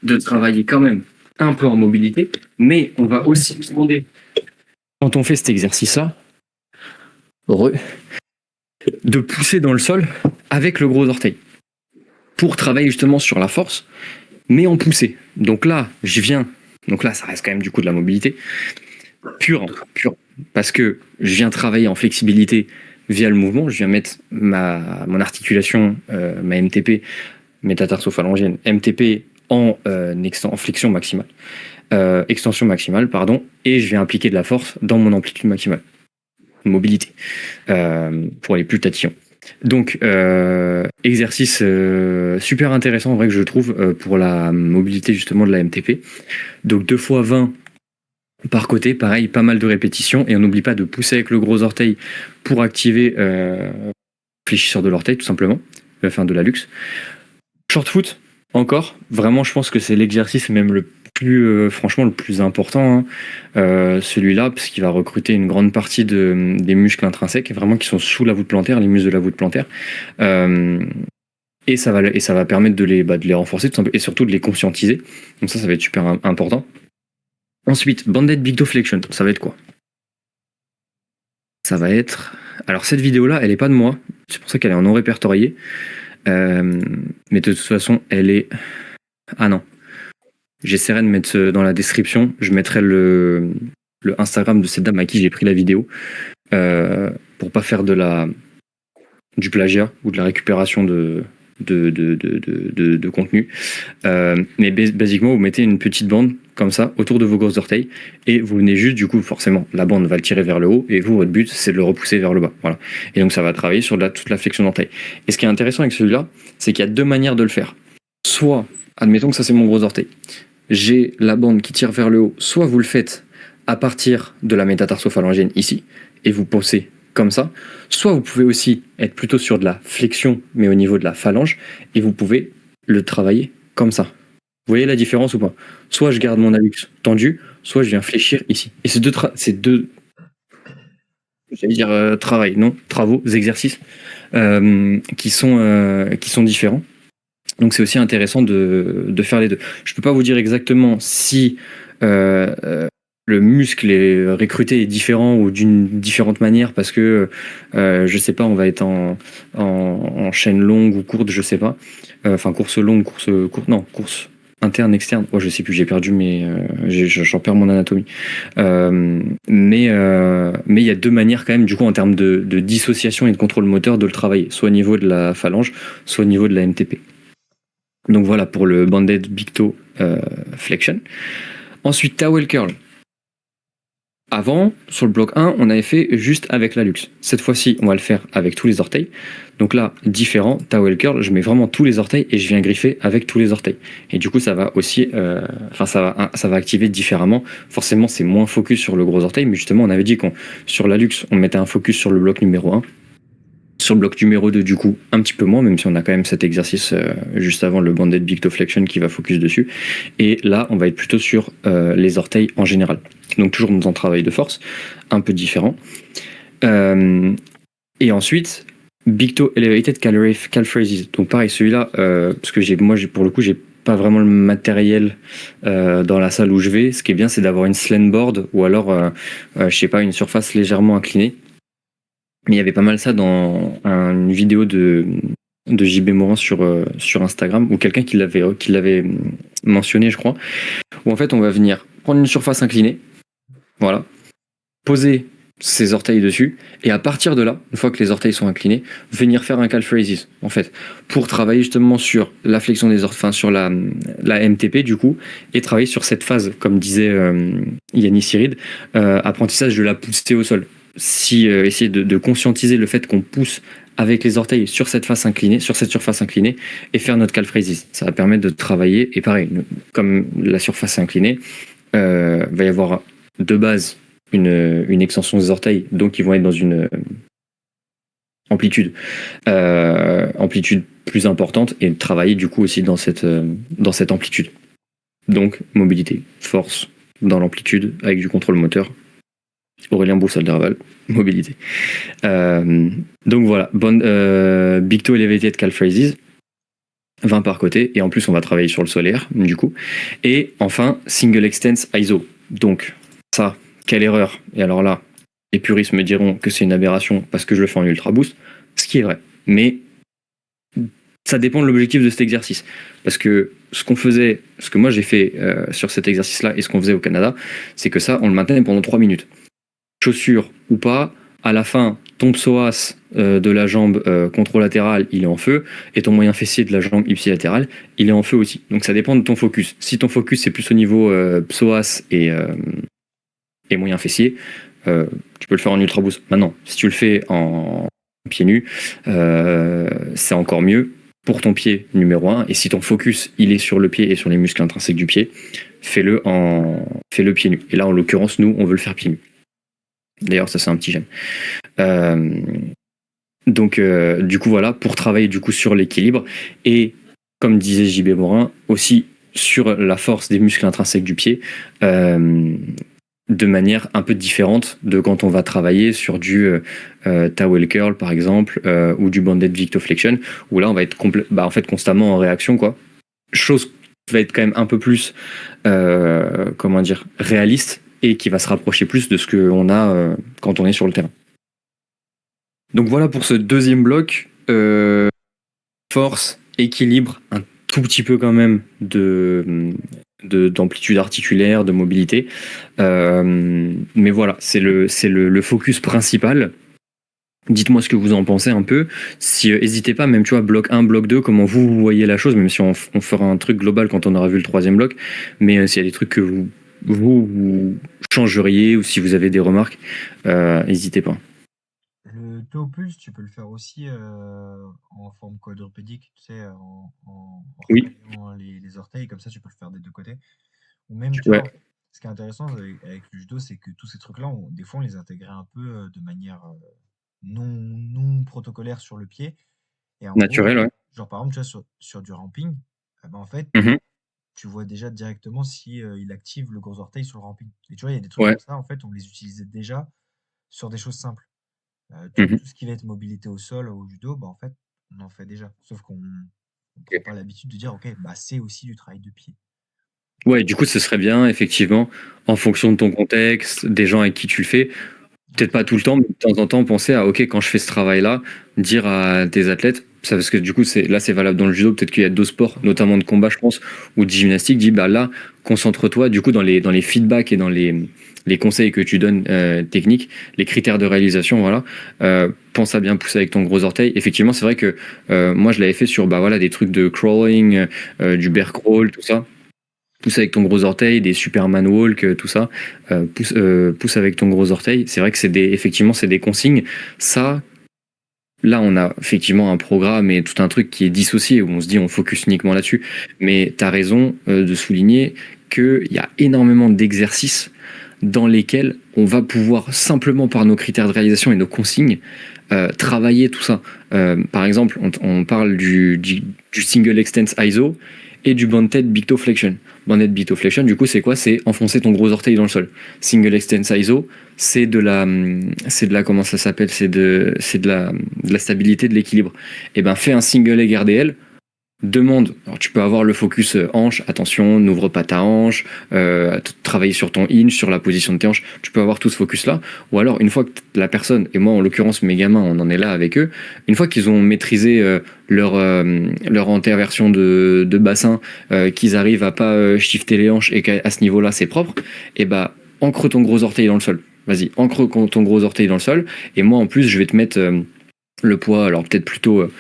de travailler quand même un peu en mobilité, mais on va aussi demander, quand on fait cet exercice-là, de pousser dans le sol avec le gros orteil pour travailler justement sur la force, mais en poussée. Donc là, ça reste quand même du coup de la mobilité pure, parce que je viens travailler en flexibilité via le mouvement, je viens mettre mon articulation, ma MTP, métatarso-phalangienne, MTP en flexion maximale, extension maximale, pardon, et je vais impliquer de la force dans mon amplitude maximale, mobilité, pour les plus tatillons. Donc, exercice super intéressant, en vrai, que je trouve, pour la mobilité justement de la MTP. Donc 2 fois 20 par côté, pareil, pas mal de répétitions, et on n'oublie pas de pousser avec le gros orteil pour activer fléchisseur de l'orteil, tout simplement, enfin de la luxe. Short foot, encore, vraiment, je pense que c'est l'exercice même le plus, franchement, le plus important, hein. Celui-là, parce qu'il va recruter une grande partie des muscles intrinsèques, vraiment qui sont sous la voûte plantaire, les muscles de la voûte plantaire. Et ça va permettre de les renforcer, tout simplement, et surtout de les conscientiser. Donc ça va être super important. Ensuite, banded big toe flexion, ça va être quoi? Ça va être... Alors cette vidéo-là, elle est pas de moi, c'est pour ça qu'elle est en non répertorié. Mais de toute façon, elle est... Ah non. J'essaierai de mettre dans la description, je mettrai le Instagram de cette dame à qui j'ai pris la vidéo, pour pas faire du plagiat ou de la récupération de contenu. Mais basiquement, vous mettez une petite bande comme ça autour de vos gros orteils et vous venez juste, du coup, forcément, la bande va le tirer vers le haut et vous, votre but, c'est de le repousser vers le bas. Voilà. Et donc, ça va travailler sur toute la flexion d'orteil. Et ce qui est intéressant avec celui-là, c'est qu'il y a 2 manières de le faire. Soit, admettons que ça, c'est mon gros orteil. J'ai la bande qui tire vers le haut. Soit vous le faites à partir de la métatarso-phalangienne ici et vous poussez comme ça. Soit vous pouvez aussi être plutôt sur de la flexion, mais au niveau de la phalange, et vous pouvez le travailler comme ça. Vous voyez la différence ou pas? Soit je garde mon hallux tendu, soit je viens fléchir ici. Et ces deux j'allais dire travaux, exercices, qui sont différents. Donc c'est aussi intéressant de faire les deux. Je peux pas vous dire exactement si le muscle est recruté est différent ou d'une différente manière parce que je sais pas, on va être en chaîne longue ou courte, je sais pas. Enfin course longue, course interne, externe. Oh, je sais plus, j'ai perdu j'en perds mon anatomie. Mais il y a 2 manières quand même, du coup, en termes de dissociation et de contrôle moteur de le travailler, soit au niveau de la phalange, soit au niveau de la MTP. Donc voilà pour le banded big toe flexion. Ensuite, towel curl. Avant, sur le bloc 1, on avait fait juste avec la luxe. Cette fois-ci, on va le faire avec tous les orteils. Donc là, différent, towel curl, je mets vraiment tous les orteils et je viens griffer avec tous les orteils. Et du coup, ça va aussi, ça va activer différemment. Forcément, c'est moins focus sur le gros orteil, mais justement, on avait dit sur la luxe, on mettait un focus sur le bloc numéro 1. Sur le bloc numéro 2, du coup, un petit peu moins, même si on a quand même cet exercice juste avant le banded big toe flexion qui va focus dessus. Et là, on va être plutôt sur les orteils en général. Donc toujours dans un travail de force, un peu différent. Et ensuite, big toe elevated calf raises. Donc pareil, celui-là, parce que pour le coup, j'ai pas vraiment le matériel dans la salle où je vais. Ce qui est bien, c'est d'avoir une slant board ou alors, je sais pas, une surface légèrement inclinée. Mais il y avait pas mal ça dans une vidéo de JB Morin sur Instagram, ou quelqu'un qui l'avait mentionné, je crois, où en fait on va venir prendre une surface inclinée, voilà, poser ses orteils dessus, et à partir de là, une fois que les orteils sont inclinés, venir faire un calf raises, en fait, pour travailler justement sur la flexion des orteils, enfin sur la MTP du coup, et travailler sur cette phase, comme disait Yannis Cyride, apprentissage de la poussée au sol. Essayer de conscientiser le fait qu'on pousse avec les orteils sur cette surface inclinée et faire notre calf raises. Ça va permettre de travailler, et pareil, comme la surface est inclinée, va y avoir de base une extension des orteils, donc ils vont être dans une amplitude plus importante, et travailler du coup aussi dans cette amplitude. Donc mobilité, force dans l'amplitude avec du contrôle moteur. Aurélien Boussal-Derval, mobilité. Donc voilà, big toe elevated calf raises, 20 par côté, et en plus on va travailler sur le solaire, du coup. Et enfin, single extens ISO. Donc ça, quelle erreur. Et alors là, les puristes me diront que c'est une aberration parce que je le fais en ultra boost, ce qui est vrai. Mais ça dépend de l'objectif de cet exercice. Parce que ce que moi j'ai fait sur cet exercice-là et ce qu'on faisait au Canada, c'est que ça, on le maintenait pendant 3 minutes. Chaussures ou pas, à la fin, ton psoas de la jambe contralatérale, il est en feu, et ton moyen fessier de la jambe ipsilatérale, il est en feu aussi. Donc ça dépend de ton focus. Si ton focus c'est plus au niveau psoas et moyen fessier, tu peux le faire en ultra boost. Maintenant, si tu le fais en pieds nus, c'est encore mieux pour ton pied numéro 1. Et si ton focus il est sur le pied et sur les muscles intrinsèques du pied, fais-le pied nu. Et là, en l'occurrence, nous, on veut le faire pied nu. D'ailleurs, ça c'est un petit j'aime. Donc, du coup, voilà, pour travailler du coup sur l'équilibre et, comme disait JB Morin, aussi sur la force des muscles intrinsèques du pied, de manière un peu différente de quand on va travailler sur du towel curl par exemple, ou du banded victoflexion, où là on va être en fait constamment en réaction, quoi. Chose qui va être quand même un peu plus réaliste et qui va se rapprocher plus de ce qu'on a quand on est sur le terrain. Donc voilà pour ce deuxième bloc, force, équilibre, un tout petit peu quand même d'amplitude articulaire, de mobilité. Mais voilà, c'est le focus principal. Dites-moi ce que vous en pensez un peu. Si, n'hésitez pas, même tu vois, bloc 1, bloc 2, comment vous voyez la chose, même si on fera un truc global quand on aura vu le troisième bloc. Mais s'il y a des trucs que vous changeriez, ou si vous avez des remarques, n'hésitez pas.
Le toe pulse, tu peux le faire aussi en forme quadrupédique, tu sais, en
Oui.
repliant les orteils, comme ça tu peux le faire des deux côtés. Ou même, tu
Ouais.
vois, ce qui est intéressant avec le judo, c'est que tous ces trucs-là, des fois, on les intégrait un peu de manière non protocolaire sur le pied. Et en gros,
Naturel, ouais.
genre par exemple, tu vois, sur du ramping, en fait,
Mhm.
tu vois déjà directement si il active le gros orteil sur le ramping. Et tu vois, il y a des trucs
Ouais.
comme ça, en fait, on les utilisait déjà sur des choses simples.
Mhm.
Tout ce qui va être mobilité au sol, au judo, en fait, on en fait déjà. Sauf qu'on ne prend pas l'habitude de dire, ok, c'est aussi du travail de pied.
Ouais, du coup, ce serait bien, effectivement, en fonction de ton contexte, des gens avec qui tu le fais, peut-être pas tout le temps, mais de temps en temps, penser à, ok, quand je fais ce travail-là, dire à tes athlètes, ça, parce que du coup, c'est valable dans le judo, peut-être qu'il y a d'autres sports, notamment de combat, je pense, ou de gymnastique, dis, là, concentre-toi, du coup, dans les feedbacks et dans les conseils que tu donnes techniques, les critères de réalisation, voilà, pense à bien pousser avec ton gros orteil. Effectivement, c'est vrai que moi, je l'avais fait sur, des trucs de crawling, du bear crawl, tout ça. Pousse avec ton gros orteil, des Superman walk, tout ça. Pousse avec ton gros orteil. C'est vrai que effectivement, c'est des consignes. Ça, là, on a effectivement un programme et tout un truc qui est dissocié, où on se dit on focus uniquement là-dessus. Mais tu as raison de souligner qu'il y a énormément d'exercices dans lesquels on va pouvoir simplement par nos critères de réalisation et nos consignes travailler tout ça. Par exemple, on parle du single extens ISO et du banded victoflexion. Banded victoflexion, du coup, c'est quoi? C'est enfoncer ton gros orteil dans le sol. Single extens ISO, c'est de la, comment ça s'appelle? C'est de la stabilité, de l'équilibre. Et ben, fais un single leg RDL. Demande, alors tu peux avoir le focus hanche, attention, n'ouvre pas ta hanche, travailler sur ton hinge, sur la position de tes hanches, tu peux avoir tout ce focus là, ou alors une fois que la personne, et moi en l'occurrence mes gamins on en est là avec eux, une fois qu'ils ont maîtrisé leur interversion de bassin, qu'ils arrivent à pas shifter les hanches et qu'à ce niveau là c'est propre, et bah ancre ton gros orteil dans le sol, vas-y, ancre ton gros orteil dans le sol, et moi en plus je vais te mettre le poids, alors peut-être plutôt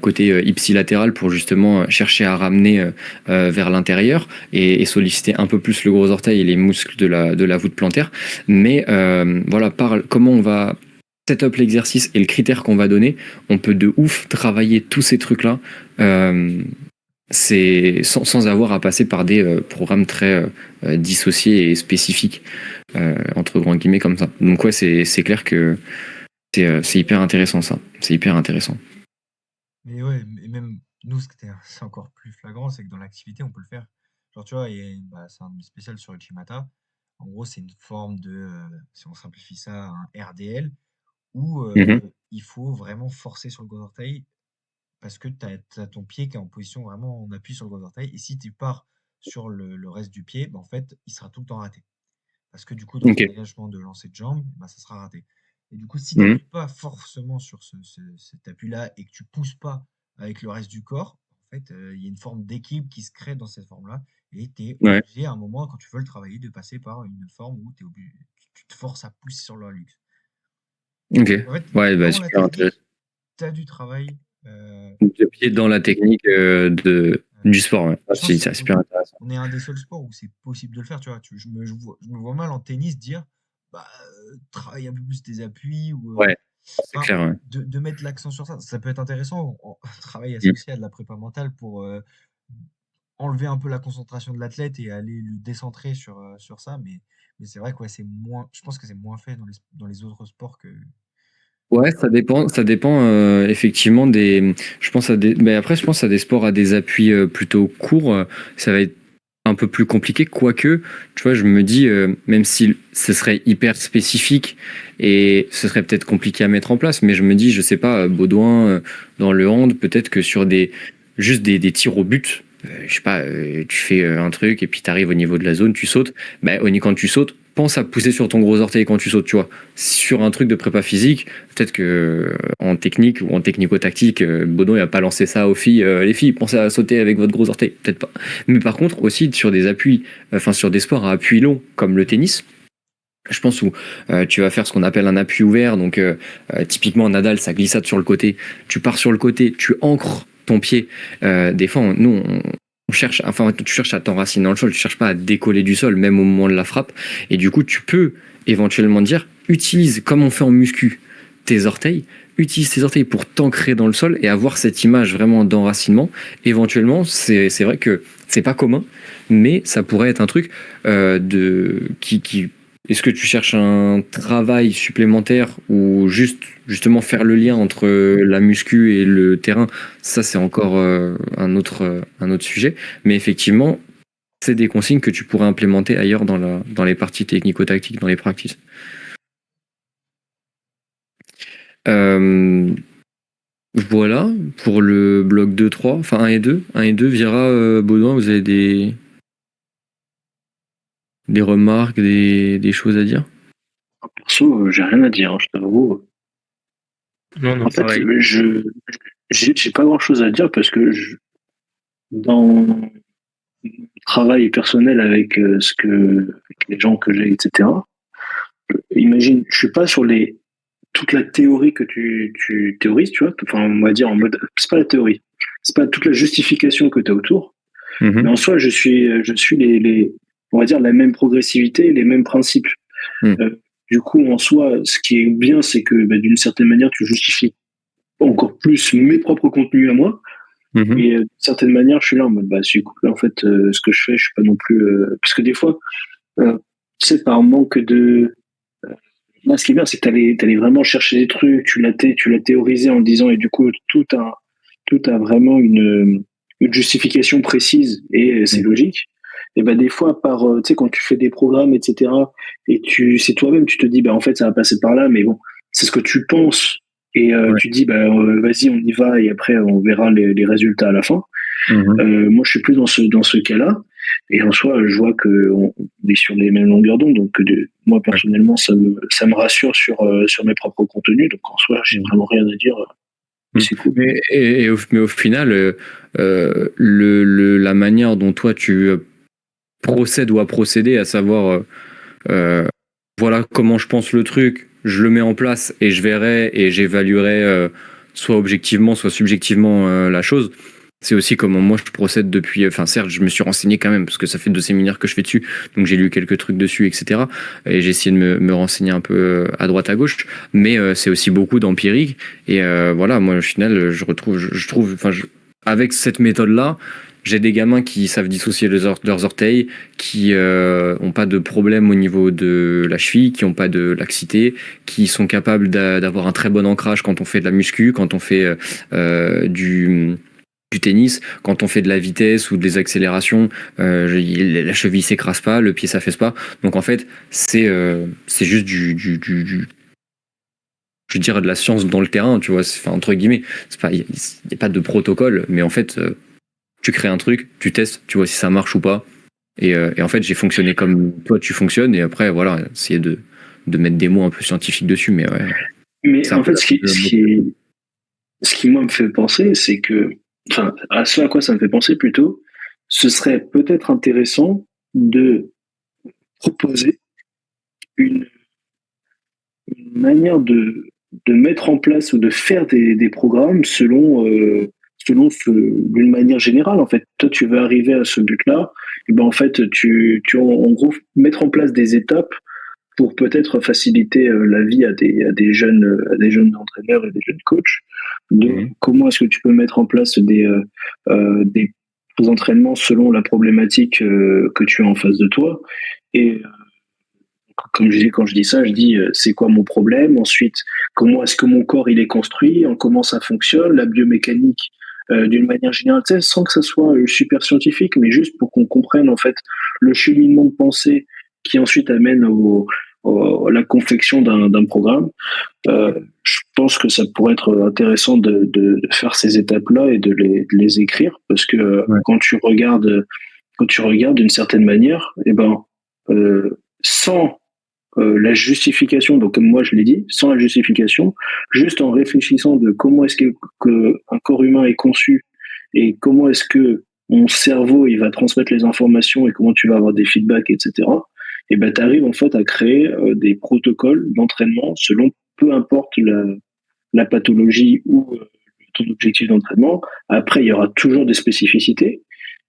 côté ipsilatéral pour justement chercher à ramener vers l'intérieur et solliciter un peu plus le gros orteil et les muscles de la voûte plantaire. Mais voilà, comment on va set up l'exercice et le critère qu'on va donner, on peut de ouf travailler tous ces trucs-là sans avoir à passer par des programmes très dissociés et spécifiques, entre grands guillemets comme ça. Donc ouais, c'est clair que c'est hyper intéressant ça. C'est hyper intéressant.
Mais ouais, et même nous, c'est encore plus flagrant, c'est que dans l'activité, on peut le faire. Genre, tu vois, c'est un spécial sur le Chimata. En gros, c'est une forme si on simplifie ça, un RDL, où
Mhm.
il faut vraiment forcer sur le gros orteil parce que tu as ton pied qui est en position vraiment en appui sur le gros orteil. Et si tu pars sur le reste du pied, en fait, il sera tout le temps raté. Parce que du coup, dans
Ok.
ton engagement de lancer de jambe, ça sera raté. Et du coup, si tu
Mhm.
n'appuies pas forcément sur cet appui-là et que tu pousses pas avec le reste du corps, en fait, il y a une forme d'équilibre qui se crée dans cette forme-là. Et tu es
Ouais.
obligé, à un moment, quand tu veux le travailler, de passer par une forme où tu te forces à pousser sur le luxe.
Ok.
En fait,
Ouais, bah,
dans la
super intéressant.
technique, tu as du travail. euh,
De pied dans la technique du sport. Ouais. Ah,
je pense
c'est super intéressant.
on est un des seuls sports où c'est possible de le faire, tu vois. Je me vois mal en tennis dire, bah, travaille un peu plus tes appuis ou,
Ouais, c'est
enfin,
clair. Ouais.
de mettre l'accent sur ça. Ça peut être intéressant, un travail
Mm.
associé à de la prépa mentale pour enlever un peu la concentration de l'athlète et aller le décentrer sur ça. Mais c'est vrai que ouais, je pense que c'est moins fait dans les autres sports que.
Ouais, ça dépend effectivement des. Je pense à des. Mais après, je pense à des sports à des appuis plutôt courts. Ça va être un peu plus compliqué, quoique, tu vois, je me dis, même si ce serait hyper spécifique et ce serait peut-être compliqué à mettre en place, mais je me dis, je sais pas, Baudouin, dans le hand, peut-être que sur juste des tirs au but, je sais pas, tu fais un truc et puis tu arrives au niveau de la zone, tu sautes, bah, quand tu sautes, pense à pousser sur ton gros orteil quand tu sautes, tu vois. Sur un truc de prépa physique, peut-être que en technique ou en technico-tactique, Baudouin il va pas lancé ça aux filles, les filles, pensez à sauter avec votre gros orteil, peut-être pas. Mais par contre, aussi sur des appuis, enfin sur des sports à appui long, comme le tennis, je pense où tu vas faire ce qu'on appelle un appui ouvert. Donc, typiquement, Nadal, ça glissade sur le côté. Tu pars sur le côté, tu ancres ton pied. Des fois, on cherche, enfin, tu cherches à t'enraciner dans le sol, tu cherches pas à décoller du sol, même au moment de la frappe. Et du coup, tu peux éventuellement dire, utilise, comme on fait en muscu, tes orteils, utilise tes orteils pour t'ancrer dans le sol et avoir cette image vraiment d'enracinement. Éventuellement, c'est vrai que c'est pas commun, mais ça pourrait être un truc qui est-ce que tu cherches un travail supplémentaire ou juste justement faire le lien entre la muscu et le terrain? Ça, c'est encore un autre sujet. Mais effectivement, c'est des consignes que tu pourrais implémenter ailleurs dans les parties technico-tactiques, dans les practices. Euh, voilà pour le bloc 2-3, enfin 1 et 2. 1 et 2, Vira, Baudouin, vous avez des remarques, des choses à dire?
Perso, j'ai rien à dire, hein, je t'avoue.
Non, non,
En fait,
pareil.
j'ai pas grand-chose à dire parce que dans mon travail personnel avec avec les gens que j'ai, etc. Imagine, je suis pas sur toute la théorie que tu théorises, tu vois. Enfin, on va dire en mode, c'est pas la théorie, c'est pas toute la justification que tu as autour, mais en soi, je suis on va dire la même progressivité, les mêmes principes.
Mhm.
Du coup, en soi, ce qui est bien, c'est que bah, d'une certaine manière, tu justifies encore plus mes propres contenus à moi.
Mhm.
Et d'une certaine manière, je suis là en mode, bah, c'est cool, en fait, ce que je fais, je suis pas non plus. Parce que des fois, tu sais, par manque de. Là, ce qui est bien, c'est que tu allais vraiment chercher des trucs, tu l'as théorisé en disant, et du coup, tout a vraiment une justification précise et c'est logique. Et ben des fois, tu sais, quand tu fais des programmes, etc., et c'est toi-même, tu te dis, bah, en fait, ça va passer par là, mais bon, c'est ce que tu penses. Et
Ouais.
tu dis, bah, vas-y, on y va, et après, on verra les résultats à la fin.
Mhm.
Moi, je suis plus dans ce cas-là. Et en soi, je vois qu'on est sur les mêmes longueurs d'onde. Donc, moi,
Ouais.
personnellement, ça me rassure sur mes propres contenus. Donc, en soi, j'ai
Mhm.
vraiment rien à dire. Mais
Mm.
c'est cool.
Mais au final, la manière dont toi tu procèdes ou as procédé, à savoir, euh, voilà comment je pense le truc, je le mets en place et je verrai et j'évaluerai soit objectivement, soit subjectivement la chose. C'est aussi comment moi je procède depuis. Enfin, certes, je me suis renseigné quand même parce que ça fait 2 séminaires que je fais dessus, donc j'ai lu quelques trucs dessus, etc. Et j'ai essayé de me renseigner un peu à droite à gauche, mais c'est aussi beaucoup d'empirique. Et voilà, moi au final, je trouve, enfin, avec cette méthode-là, j'ai des gamins qui savent dissocier leurs orteils, qui ont pas de problème au niveau de la cheville, qui ont pas de laxité, qui sont capables d'avoir un très bon ancrage quand on fait de la muscu, quand on fait du tennis, quand on fait de la vitesse ou des accélérations, la cheville s'écrase pas, le pied s'affaisse pas. Donc en fait, c'est juste je dirais de la science dans le terrain, tu vois, enfin, entre guillemets. Il n'y a pas de protocole, mais en fait, tu crées un truc, tu testes, tu vois si ça marche ou pas. Et en fait, j'ai fonctionné comme toi, tu fonctionnes. Et après, voilà, essayer de mettre des mots un peu scientifiques dessus. Mais ouais,
Mais
c'est un
en
peu
fait,
la
ce qui moi me fait penser, c'est que, enfin, à ce à quoi ça me fait penser plutôt, ce serait peut-être intéressant de proposer une manière de mettre en place ou de faire des programmes d'une manière générale. En fait, toi, tu veux arriver à ce but-là, et ben en fait, en gros, mettre en place des étapes pour peut-être faciliter la vie à des jeunes entraîneurs et des jeunes coachs. Comment est-ce que tu peux mettre en place des entraînements selon la problématique que tu as en face de toi. Et comme je dis, quand je dis ça, je dis c'est quoi mon problème. Ensuite, comment est-ce que mon corps il est construit, comment ça fonctionne, la biomécanique d'une manière générale, sans que ça soit super scientifique, mais juste pour qu'on comprenne en fait le cheminement de pensée qui ensuite amène à la confection d'un programme. Je pense que ça pourrait être intéressant de faire ces étapes-là et de les écrire, parce que quand tu regardes d'une certaine manière, et ben sans la justification, donc comme moi je l'ai dit, sans la justification, juste en réfléchissant de comment est-ce que un corps humain est conçu et comment est-ce que mon cerveau il va transmettre les informations et comment tu vas avoir des feedbacks, etc. Et ben tu arrives en fait à créer des protocoles d'entraînement selon peu importe la pathologie ou ton objectif d'entraînement. Après, il y aura toujours des spécificités,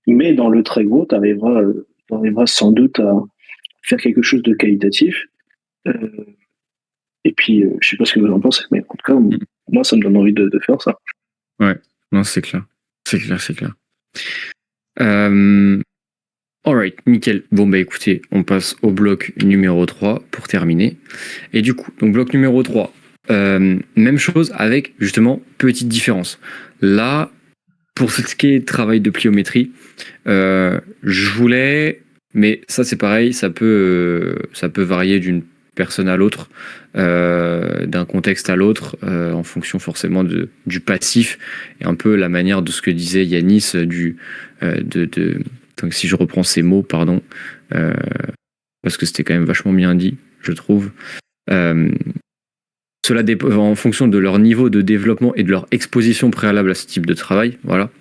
mais dans le très gros, tu arriveras sans doute à faire quelque chose de qualitatif. Et puis, je sais pas ce que vous en pensez, mais en tout cas, moi, ça me donne envie de faire ça.
Ouais, non, c'est clair. C'est clair. Alright, nickel. Bon, bah écoutez, on passe au bloc numéro 3 pour terminer. Et du coup, donc bloc numéro 3, même chose avec, justement, petite différence. Là, pour ce qui est travail de pliométrie, je voulais... Mais ça, c'est pareil, ça peut varier d'une personne à l'autre, d'un contexte à l'autre, en fonction forcément du passif et un peu la manière de ce que disait Yanis, donc si je reprends ces mots, pardon, parce que c'était quand même vachement bien dit, je trouve. Cela dépend en fonction de leur niveau de développement et de leur exposition préalable à ce type de travail, voilà.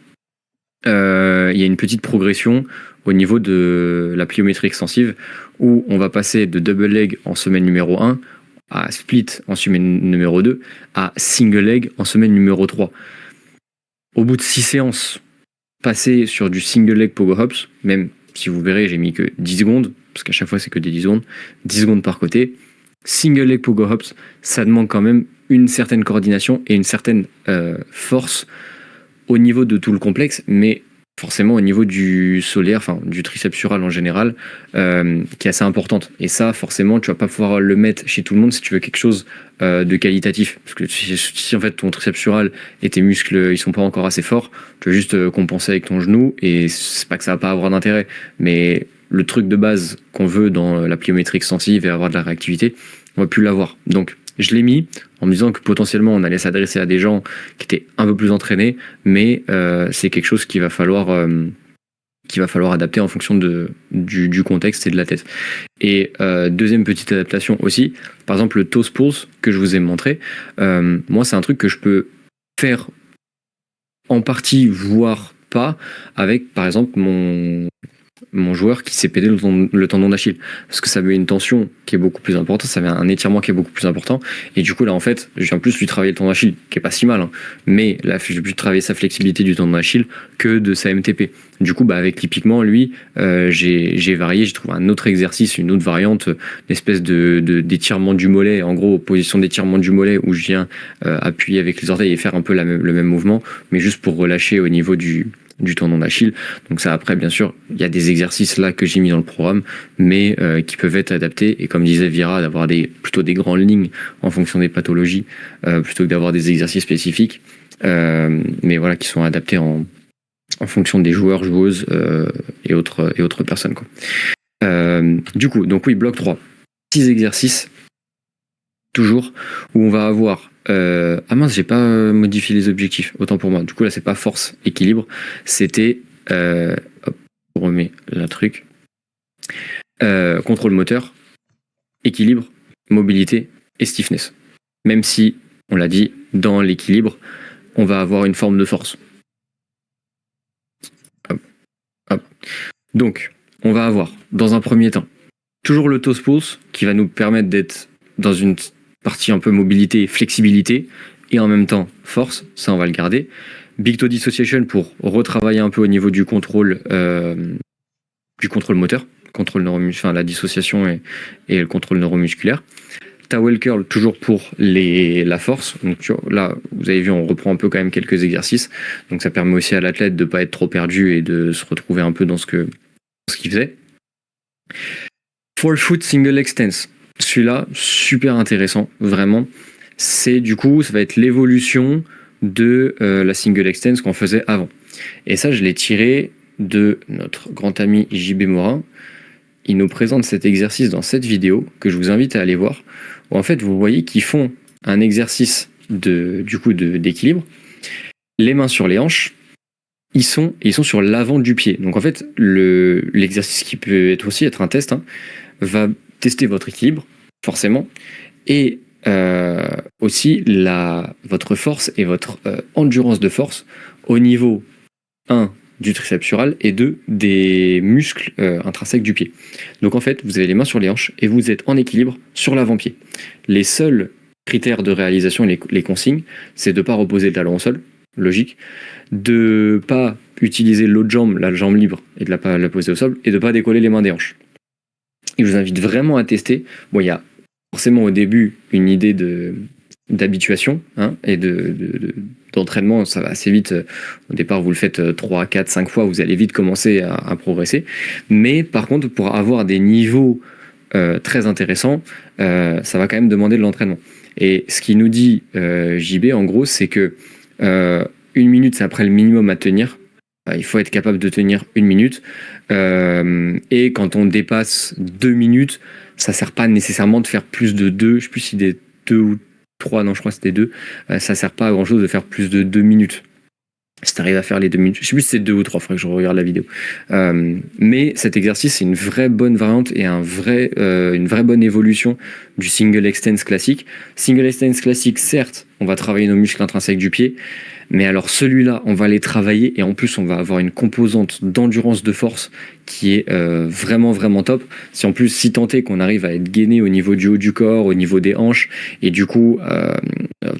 Il y a une petite progression au niveau de la pliométrie extensive où on va passer de double leg en semaine numéro 1 à split en semaine numéro 2 à single leg en semaine numéro 3. Au bout de 6 séances, passer sur du single leg pogo hops, même si vous verrez, j'ai mis que 10 secondes, parce qu'à chaque fois c'est que des 10 secondes par côté. Single leg pogo hops, ça demande quand même une certaine coordination et une certaine force au niveau de tout le complexe, mais forcément au niveau du solaire, enfin du triceps sural en général, qui est assez importante. Et ça, forcément, tu vas pas pouvoir le mettre chez tout le monde si tu veux quelque chose de qualitatif. Parce que si en fait ton triceps sural et tes muscles ils sont pas encore assez forts, tu vas juste compenser avec ton genou, et c'est pas que ça va pas avoir d'intérêt, mais le truc de base qu'on veut dans la pliométrie extensive et avoir de la réactivité, on va plus l'avoir. Donc je l'ai mis en me disant que potentiellement on allait s'adresser à des gens qui étaient un peu plus entraînés, mais c'est quelque chose qu'il va falloir adapter en fonction du contexte et de la tête. Et deuxième petite adaptation aussi, par exemple le toes pulse que je vous ai montré, moi c'est un truc que je peux faire en partie, voire pas, avec par exemple mon joueur qui s'est pété le tendon d'Achille, parce que ça met une tension qui est beaucoup plus importante, ça met un étirement qui est beaucoup plus important, et du coup là en fait je viens plus lui travailler le tendon d'Achille, qui est pas si mal, hein, mais là je vais plus travailler sa flexibilité du tendon d'Achille que de sa MTP. Du coup avec l'hypiquement lui, j'ai varié, j'ai trouvé un autre exercice, une autre variante, une espèce d'étirement du mollet, en gros position d'étirement du mollet où je viens appuyer avec les orteils et faire un peu le même mouvement, mais juste pour relâcher au niveau du tendon d'Achille. Donc ça, après, bien sûr, il y a des exercices là que j'ai mis dans le programme, mais qui peuvent être adaptés, et comme disait Vira, d'avoir plutôt des grandes lignes en fonction des pathologies, plutôt que d'avoir des exercices spécifiques, mais voilà, qui sont adaptés en fonction des joueurs, joueuses et autres personnes, quoi. Du coup, donc oui, bloc 3, 6 exercices, toujours, où on va avoir ah mince, j'ai pas modifié les objectifs, autant pour moi. Du coup là c'est pas force, équilibre, c'était hop, on remet la truc, contrôle moteur, équilibre, mobilité et stiffness. Même si, on l'a dit, dans l'équilibre, on va avoir une forme de force. Hop, hop. Donc, on va avoir, dans un premier temps, toujours le toes pulse qui va nous permettre d'être dans une partie un peu mobilité, flexibilité, et en même temps force, ça on va le garder. Big Toe Dissociation pour retravailler un peu au niveau du contrôle moteur, la dissociation et le contrôle neuromusculaire. Towel curl toujours pour la force. Donc là, vous avez vu, on reprend un peu quand même quelques exercices. Donc ça permet aussi à l'athlète de ne pas être trop perdu et de se retrouver un peu dans ce qu'il faisait. Forefoot single leg stance. Celui-là, super intéressant, vraiment. C'est du coup, ça va être l'évolution de la single leg stance qu'on faisait avant. Et ça, je l'ai tiré de notre grand ami JB Morin. Il nous présente cet exercice dans cette vidéo que je vous invite à aller voir, où en fait vous voyez qu'ils font un exercice d'équilibre, les mains sur les hanches, ils sont sur l'avant du pied. Donc en fait l'exercice qui peut être un test, va tester votre équilibre forcément, et aussi votre force et votre endurance de force au niveau 1 du triceps sural et 2 des muscles intrinsèques du pied. Donc en fait, vous avez les mains sur les hanches et vous êtes en équilibre sur l'avant-pied. Les seuls critères de réalisation, les consignes, c'est de ne pas reposer le talon au sol, logique, de ne pas utiliser l'autre jambe, la jambe libre, et de la poser au sol, et de ne pas décoller les mains des hanches. Et je vous invite vraiment à tester. Bon, il y a forcément au début une idée d'habituation et d'entraînement, ça va assez vite. Au départ, vous le faites 3, 4, 5 fois, vous allez vite commencer à progresser. Mais par contre, pour avoir des niveaux très intéressants, ça va quand même demander de l'entraînement. Et ce qu'il nous dit JB, en gros, c'est que 1 minute, c'est après le minimum à tenir. Il faut être capable de tenir 1 minute. Et quand on dépasse 2 minutes, ça ne sert pas nécessairement de faire plus de 2. Je ne sais plus si des 2 ou 3, non, je crois que c'était 2. Ça ne sert pas à grand chose de faire plus de 2 minutes. Si tu arrives à faire les 2 minutes, je ne sais plus si c'est 2 ou 3, il faudrait que je regarde la vidéo. Mais cet exercice, c'est une vraie bonne variante et une vraie bonne évolution du single extens classique. Single extens classique, certes, on va travailler nos muscles intrinsèques du pied, mais alors celui-là, on va les travailler et en plus, on va avoir une composante d'endurance de force qui est vraiment, vraiment top. Si tant est qu'on arrive à être gainé au niveau du haut du corps, au niveau des hanches, et du coup,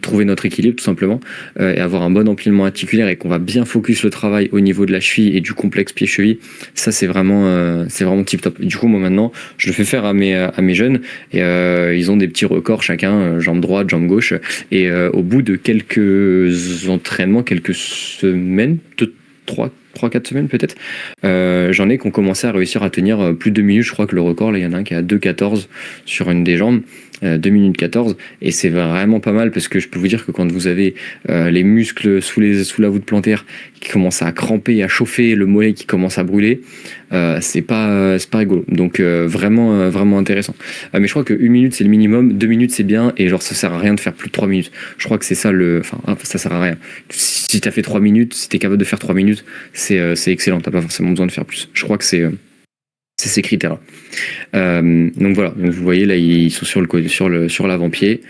trouver notre équilibre tout simplement, et avoir un bon empilement articulaire et qu'on va bien focus le travail au niveau de la cheville et du complexe pied-cheville, ça c'est vraiment tip top. Et du coup, moi maintenant, je le fais faire à mes jeunes et ils ont des petits records chacun, jambe droite, jambe gauche, et au bout de quelques entraînements, quelques semaines, 3-4 semaines peut-être, j'en ai qui ont commencé à réussir à tenir plus de 2 minutes. Je crois que le record, là, il y en a un qui est à 2,14 sur une des jambes, 2 minutes 14, et c'est vraiment pas mal parce que je peux vous dire que quand vous avez les muscles sous la voûte plantaire qui commencent à cramper, à chauffer, le mollet qui commence à brûler, c'est pas rigolo. Donc vraiment intéressant. Mais je crois que 1 minute c'est le minimum, 2 minutes c'est bien, et genre ça sert à rien de faire plus de 3 minutes. Je crois que c'est ça ça sert à rien. Si t'as fait 3 minutes, si t'es capable de faire 3 minutes, c'est excellent, t'as pas forcément besoin de faire plus. Je crois que c'est ces critères-là. Donc voilà, donc vous voyez là, ils sont sur l'avant-pied.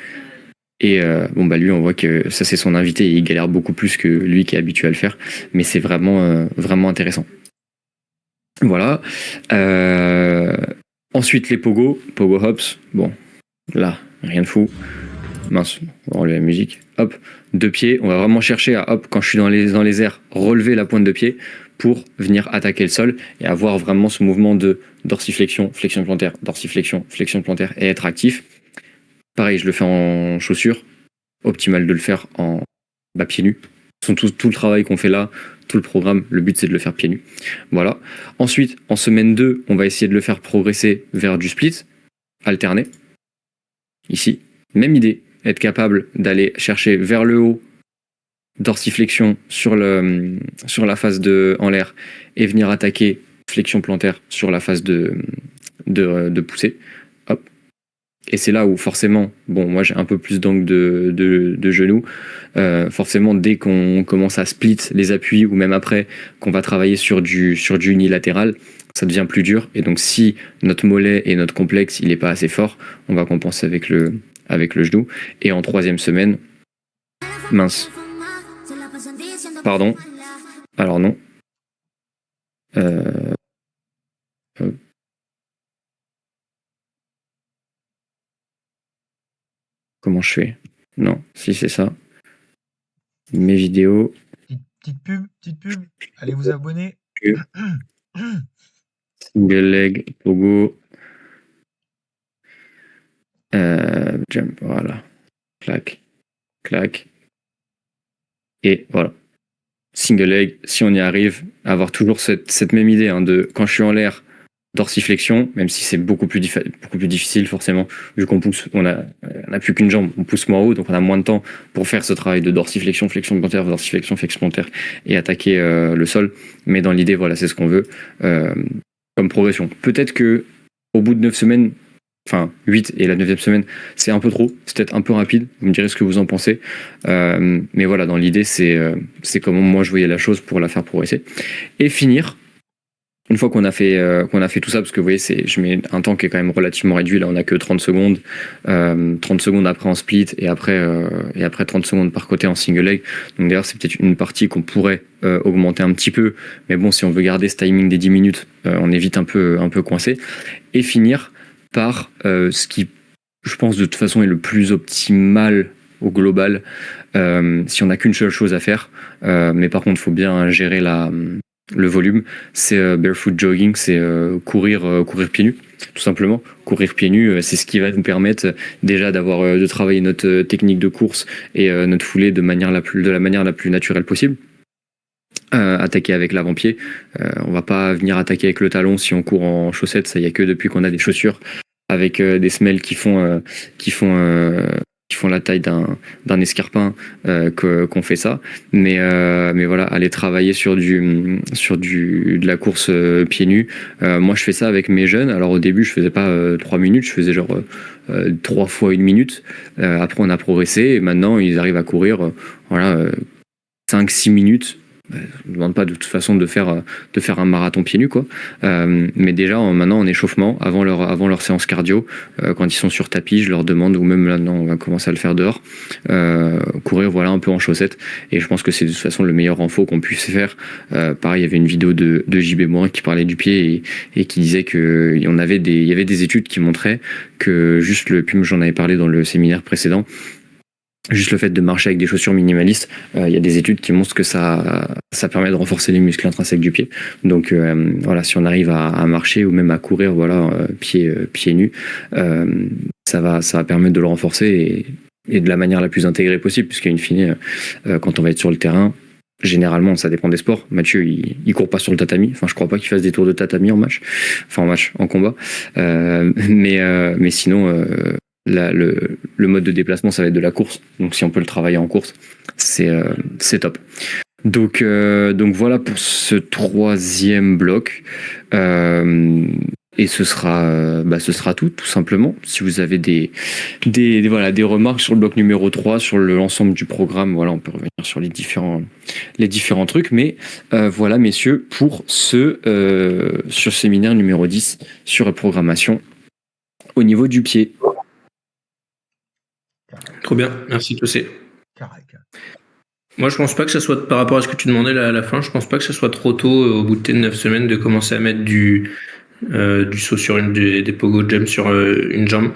Et lui, on voit que ça c'est son invité, et il galère beaucoup plus que lui qui est habitué à le faire, mais c'est vraiment intéressant. Voilà. Ensuite les pogo hops. Bon, là, rien de fou. Mince, on va enlever la musique. Hop, 2 pieds. On va vraiment chercher à, quand je suis dans les airs, relever la pointe de pied pour venir attaquer le sol et avoir vraiment ce mouvement de dorsiflexion, flexion plantaire, dorsiflexion, flexion plantaire et être actif. Pareil, je le fais en chaussures. Optimal de le faire en pieds nus. Tout le travail qu'on fait là, tout le programme, le but c'est de le faire pieds nus. Voilà. Ensuite, en semaine 2, on va essayer de le faire progresser vers du split, alterné. Ici, même idée, être capable d'aller chercher vers le haut, dorsiflexion sur la phase en l'air, et venir attaquer flexion plantaire sur la phase de poussée. Hop. Et c'est là où forcément, moi j'ai un peu plus d'angle de genou, forcément dès qu'on commence à split les appuis, ou même après qu'on va travailler sur du unilatéral, ça devient plus dur. Et donc si notre mollet et notre complexe il n'est pas assez fort, on va compenser avec le genou. Et en 3e semaine, mince, pardon, alors non, hop. Comment je fais? Non, si c'est ça. Mes vidéos.
Petite pub. Allez vous abonner.
Single leg, pogo. Jump, voilà. Clac, clac. Et voilà. Single leg, si on y arrive, avoir toujours cette même idée de quand je suis en l'air, dorsiflexion, même si c'est beaucoup plus difficile forcément, vu qu'on pousse, on a plus qu'une jambe, on pousse moins haut, donc on a moins de temps pour faire ce travail de dorsiflexion, flexion plantaire, dorsiflexion, flexion plantaire et attaquer le sol. Mais dans l'idée, voilà, c'est ce qu'on veut comme progression. Peut-être que au bout de 9 semaines, enfin 8 et la 9e semaine, c'est un peu trop, c'est peut-être un peu rapide, vous me direz ce que vous en pensez. Mais voilà, dans l'idée, c'est comment moi je voyais la chose pour la faire progresser. Et finir, une fois qu'on a fait tout ça, parce que vous voyez, je mets un temps qui est quand même relativement réduit, là on a que 30 secondes, 30 secondes après en split et après 30 secondes par côté en single leg. Donc d'ailleurs c'est peut-être une partie qu'on pourrait augmenter un petit peu, mais bon, si on veut garder ce timing des 10 minutes, on est vite un peu coincé. Et finir par ce qui, je pense, de toute façon est le plus optimal au global, si on n'a qu'une seule chose à faire, mais par contre il faut bien gérer le volume, c'est barefoot jogging, c'est courir pieds nus, tout simplement. Courir pieds nus, c'est ce qui va nous permettre déjà de travailler notre technique de course et notre foulée de la manière la plus naturelle possible. Attaquer avec l'avant-pied, on va pas venir attaquer avec le talon si on court en chaussettes, ça y a que depuis qu'on a des chaussures avec des semelles qui font la taille d'un escarpin qu'on fait ça, mais voilà, aller travailler sur de la course pieds nus. Moi je fais ça avec mes jeunes. Alors au début je faisais pas 3 minutes, je faisais genre 3 fois 1 minute. Après on a progressé et maintenant ils arrivent à courir 5-6 minutes. Je ne demande pas de toute façon de faire un marathon pieds nus, quoi. Mais déjà maintenant en échauffement, avant leur séance cardio, quand ils sont sur tapis, je leur demande, ou même là non, on va commencer à le faire dehors, courir voilà un peu en chaussettes. Et je pense que c'est de toute façon le meilleur renfort qu'on puisse faire. Pareil, il y avait une vidéo de JB Morin qui parlait du pied et qui disait que il y avait des études qui montraient que juste puis j'en avais parlé dans le séminaire précédent. Juste le fait de marcher avec des chaussures minimalistes, il y a des études qui montrent que ça permet de renforcer les muscles intrinsèques du pied. Donc voilà, si on arrive à marcher ou même à courir, pieds nus, ça va permettre de le renforcer et de la manière la plus intégrée possible, puisqu'in fine, quand on va être sur le terrain, généralement, ça dépend des sports. Mathieu, il court pas sur le tatami. Enfin, je crois pas qu'il fasse des tours de tatami en combat. Mais sinon. Le mode de déplacement, ça va être de la course. Donc si on peut le travailler en course, c'est top. Donc voilà pour ce 3e bloc. Et ce sera tout simplement. Si vous avez des remarques sur le bloc numéro 3, sur l'ensemble du programme, voilà, on peut revenir sur les différents trucs. Mais voilà, messieurs, pour sur séminaire numéro 10 sur programmation au niveau du pied.
Trop bien, merci Tossé.
Carré.
Moi, je pense pas que ça soit, par rapport à ce que tu demandais là, à la fin, je pense pas que ça soit trop tôt, au bout de tes 9 semaines, de commencer à mettre du saut sur des pogo jump sur une jambe.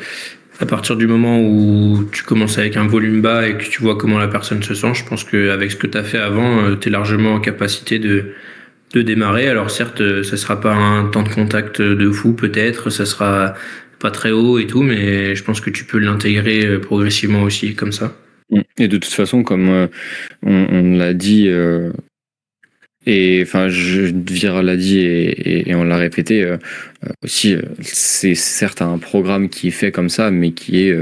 À partir du moment où tu commences avec un volume bas et que tu vois comment la personne se sent, je pense qu'avec ce que tu as fait avant, tu es largement en capacité de démarrer. Alors certes, ça sera pas un temps de contact de fou peut-être, ça sera pas très haut et tout, mais je pense que tu peux l'intégrer progressivement aussi comme ça.
Et de toute façon, comme on l'a dit, et enfin, Vira l'a dit et on l'a répété aussi, c'est certes un programme qui est fait comme ça, mais qui est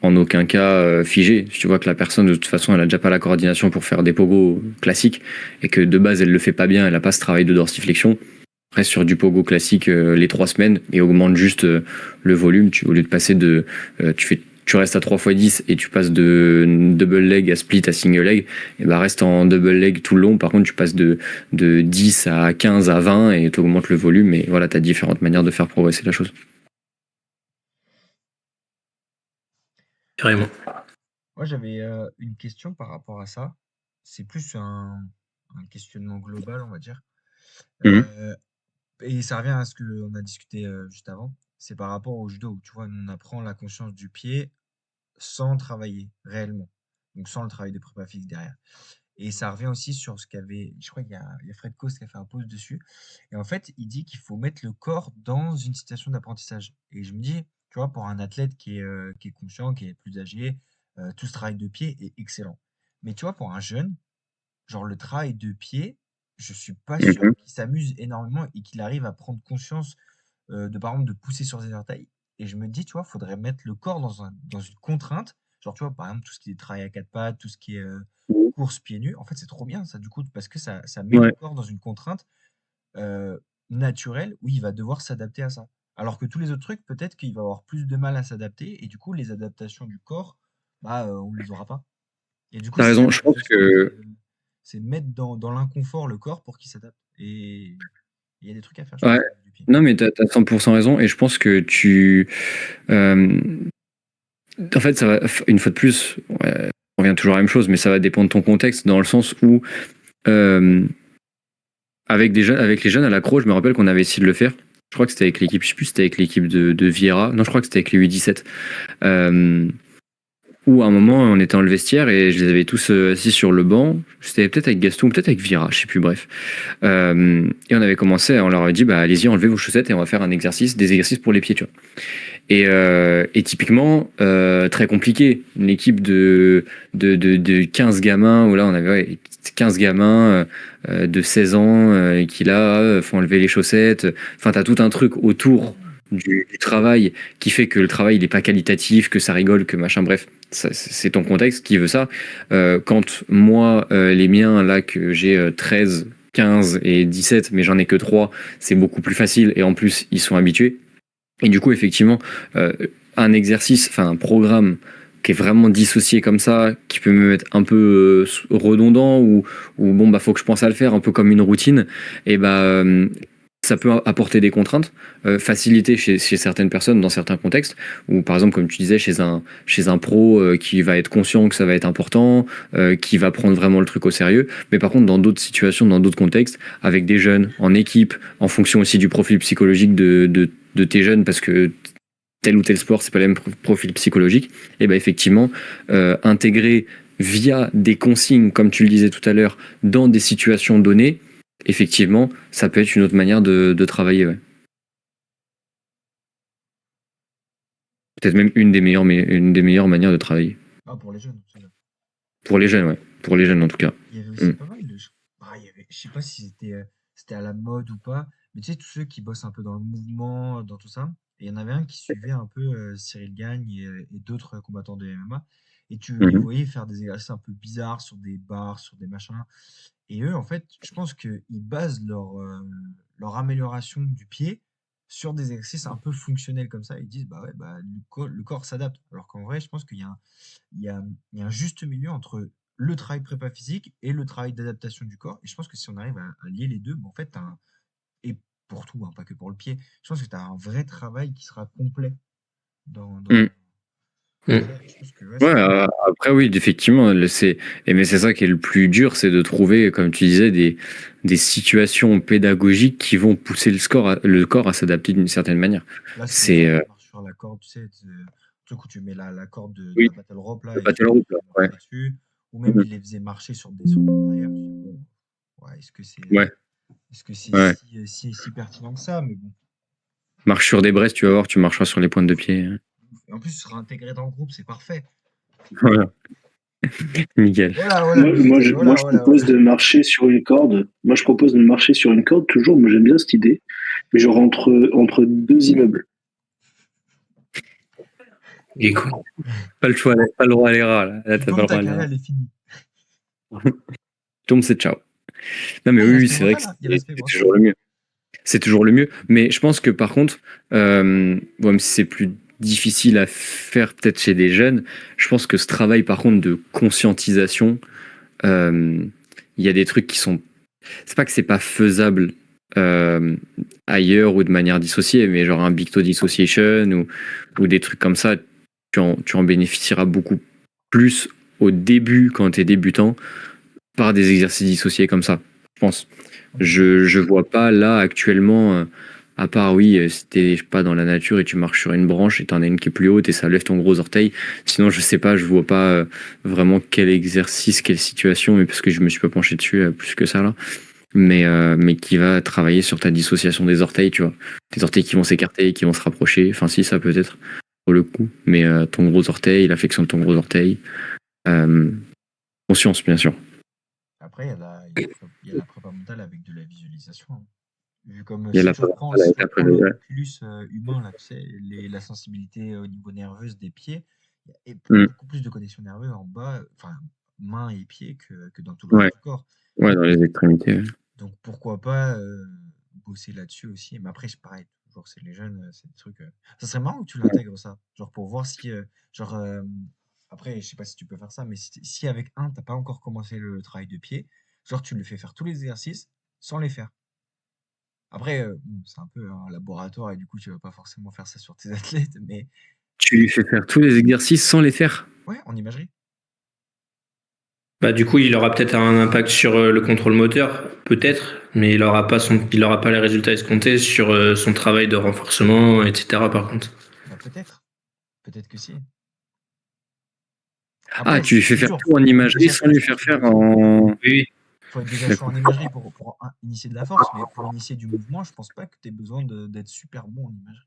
en aucun cas figé. Si tu vois que la personne, de toute façon, elle a déjà pas la coordination pour faire des pogos classiques et que de base, elle le fait pas bien, elle a pas ce travail de dorsiflexion. Reste sur du pogo classique les 3 semaines et augmente juste le volume. Au lieu de passer tu restes à 3x10 et tu passes de double leg à split à single leg, et bah reste en double leg tout le long. Par contre, tu passes de 10 à 15 à 20 et tu augmentes le volume. Et voilà, tu as différentes manières de faire progresser la chose.
Carrément.
Moi, j'avais une question par rapport à ça. C'est plus un questionnement global, on va dire. Et ça revient à ce qu'on a discuté juste avant. C'est par rapport au judo. Tu vois, on apprend la conscience du pied sans travailler réellement. Donc sans le travail de prépa physique derrière. Et ça revient aussi sur ce qu'avait, je crois qu'il y a Fred Coast qui a fait un post dessus. Et en fait, il dit qu'il faut mettre le corps dans une situation d'apprentissage. Et je me dis, tu vois, pour un athlète qui est conscient, qui est plus âgé, tout ce travail de pied est excellent. Mais tu vois, pour un jeune, genre le travail de pied, je suis pas sûr
Mhm.
qu'il s'amuse énormément et qu'il arrive à prendre conscience de, par exemple, de pousser sur ses orteils. Et je me dis, tu vois, faudrait mettre le corps dans une contrainte. Genre, tu vois, par exemple, tout ce qui est travail à quatre pattes, tout ce qui est course pieds nus. En fait, c'est trop bien, ça, du coup, parce que ça met le
Ouais.
corps dans une contrainte naturelle où il va devoir s'adapter à ça. Alors que tous les autres trucs, peut-être qu'il va avoir plus de mal à s'adapter et du coup, les adaptations du corps, bah, on les aura pas. Et du coup,
T'as
c'est ça
raison,
la
je pense
réflexion,
que
c'est mettre dans l'inconfort le corps pour qu'il s'adapte. Et il y a des trucs à faire, je
ouais.
pense, avec du pied.
Non, mais t'as 100% raison, et je pense que euh, en fait, ça va, une fois de plus, ouais, on revient toujours à la même chose, mais ça va dépendre de ton contexte, dans le sens où, euh, avec les jeunes à l'accro, je me rappelle qu'on avait essayé de le faire. Je crois que c'était avec l'équipe, je sais plus si c'était avec l'équipe de Vieira. Non, je crois que c'était avec les U17. Euh, Où à un moment, on était dans le vestiaire et je les avais tous assis sur le banc. C'était peut-être avec Gaston, peut-être avec Vira, je sais plus, bref. Et on avait commencé, on leur a dit, bah allez-y, enlevez vos chaussettes et on va faire des exercices pour les pieds, tu vois. Et typiquement, très compliqué. Une équipe de 15 gamins, où là on avait 15 gamins de 16 ans qui là font enlever les chaussettes. Enfin, t'as tout un truc autour du travail qui fait que le travail il est pas qualitatif, que ça rigole, que machin, bref. C'est ton contexte qui veut ça. Quand moi, les miens, là, que j'ai 13, 15 et 17, mais j'en ai que 3, c'est beaucoup plus facile et en plus, ils sont habitués. Et du coup, effectivement, euh, un exercice, enfin un programme qui est vraiment dissocié comme ça, qui peut me mettre un peu redondant ou bon, bah faut que je pense à le faire, un peu comme une routine, et bah ça peut apporter des contraintes, faciliter chez certaines personnes dans certains contextes, ou par exemple, comme tu disais, chez un pro qui va être conscient que ça va être important, qui va prendre vraiment le truc au sérieux, mais par contre, dans d'autres situations, dans d'autres contextes, avec des jeunes, en équipe, en fonction aussi du profil psychologique de tes jeunes, parce que tel ou tel sport, c'est pas le même profil psychologique, et ben effectivement, intégrer via des consignes, comme tu le disais tout à l'heure, dans des situations données, effectivement, ça peut être une autre manière de travailler. Ouais. Peut-être même une des meilleures manières de travailler.
Ah, pour les jeunes, c'est ça.
Pour les jeunes, ouais. Pour les jeunes, en tout cas.
Il y avait
Mm.
aussi pas mal de. Je sais pas si c'était à la mode ou pas, mais tu sais, tous ceux qui bossent un peu dans le mouvement, dans tout ça. Et il y en avait un qui suivait un peu Cyril Gagne et d'autres combattants de MMA. Et tu les
Mhm.
voyais faire des exercices un peu bizarres sur des barres, sur des machins. Et eux, en fait, je pense qu'ils basent leur amélioration du pied sur des exercices un peu fonctionnels comme ça. Ils disent, bah ouais, bah, le corps s'adapte. Alors qu'en vrai, je pense qu'il y a il y a un juste milieu entre le travail prépa physique et le travail d'adaptation du corps. Et je pense que si on arrive à lier les deux, bah, en fait, et pour tout, hein, pas que pour le pied, je pense que tu as un vrai travail qui sera complet dans
Mm.
ça.
Mm.
Et je pense que ouais,
Ouais,
c'est.
après oui, effectivement, mais c'est ça qui est le plus dur, c'est de trouver, comme tu disais, des situations pédagogiques qui vont pousser le corps à s'adapter d'une certaine manière.
Là, c'est les
C'est
gens qui marchent sur la corde, tu sais, le truc où tu mets la corde de
oui,
la battle rope là
le
et tu
battle
les
rope, là.
fais
Ouais.
marcher dessus. Ou même
Mhm.
ils les faisaient marcher sur des barrières. Tu dis, bon, ouais,
Ouais,
est-ce que c'est
ouais.
si pertinent que ça? Mais bon.
Marche sur des braises, tu vas voir, tu marcheras sur les pointes de pied.
Et en plus, tu seras intégré dans le groupe, c'est parfait.
Voilà, nickel.
Voilà, voilà,
Moi,
le
moi, je,
nickel,
moi,
voilà,
je
voilà, voilà.
propose de marcher sur une corde. Moi, je propose de marcher sur une corde toujours. Moi, j'aime bien cette idée. Mais genre entre deux immeubles.
Et quoi?
Pas le choix, pas le droit à l'erreur, là. Là,
Tu
t'as pas le
tombes, ta
droit à
carrière,
l'erreur.
elle est finie.
Tombe, c'est ciao. Non, mais
Ah, il y a
oui, oui,
l'aspect
c'est vrai que
mental, hein. Il y a l'aspect
c'est
mental.
toujours le mieux. C'est toujours le mieux. Mais je pense que par contre, bon, même si c'est plus difficile à faire peut-être chez des jeunes, je pense que ce travail par contre de conscientisation, euh, il y a des trucs qui sont... C'est pas que c'est pas faisable euh, ailleurs ou de manière dissociée, mais genre un Big Toe Dissociation ou des trucs comme ça, tu en bénéficieras beaucoup plus au début quand tu es débutant par des exercices dissociés comme ça, je pense.
Ouais,
Je vois pas là actuellement. À part, oui, si t'es, je sais pas, dans la nature et tu marches sur une branche et t'en as une qui est plus haute et ça lève ton gros orteil. Sinon, je sais pas, je vois pas vraiment quel exercice, quelle situation, mais parce que je me suis pas penché dessus plus que ça là. Mais qui va travailler sur ta dissociation des orteils, tu vois. Tes orteils qui vont s'écarter, qui vont se rapprocher. Enfin, si, ça peut être pour le coup. Mais ton gros orteil, l'affection de ton gros orteil. Euh, Conscience, bien sûr.
Après, il y a la prépa mentale avec de la visualisation, hein. Vu comme
Il y a
si
la
tu reprends,
avec après le.
l'oculus humain, là, tu sais, la sensibilité au niveau nerveuse des pieds, il y a
Hmm.
beaucoup plus de connexions nerveuses en bas, enfin, mains et pieds que dans tout le reste
Ouais,
du corps.
ouais, dans les extrémités. Ouais.
Donc pourquoi pas bosser là-dessus aussi. Mais après, c'est pareil, genre c'est les jeunes, c'est des trucs. Ça serait marrant que tu l'intègres ça, genre pour voir si, genre après, je sais pas si tu peux faire ça, mais si avec un, t'as pas encore commencé le travail de pied, genre tu le fais faire tous les exercices sans les faire. Après, bon, c'est un peu un laboratoire et du coup, tu vas pas forcément faire ça sur tes athlètes, mais
Tu lui fais faire tous les exercices sans les faire.
ouais, en imagerie.
Bah, du coup, il aura peut-être un impact sur le contrôle moteur, peut-être, mais il aura pas les résultats escomptés sur son travail de renforcement, etc. Par contre.
Bah peut-être, peut-être que si.
Ah,
Après,
tu lui fais
c'est
faire
dur,
tout en
faut être
imagerie
déjà
sans lui
chaud
faire
sur le
faire
pied.
en.
Oui.
Faut être déjà chaud
D'accord.
en imagerie pour initier de la force, mais pour initier du mouvement, je pense pas que tu aies besoin d'être super bon en imagerie.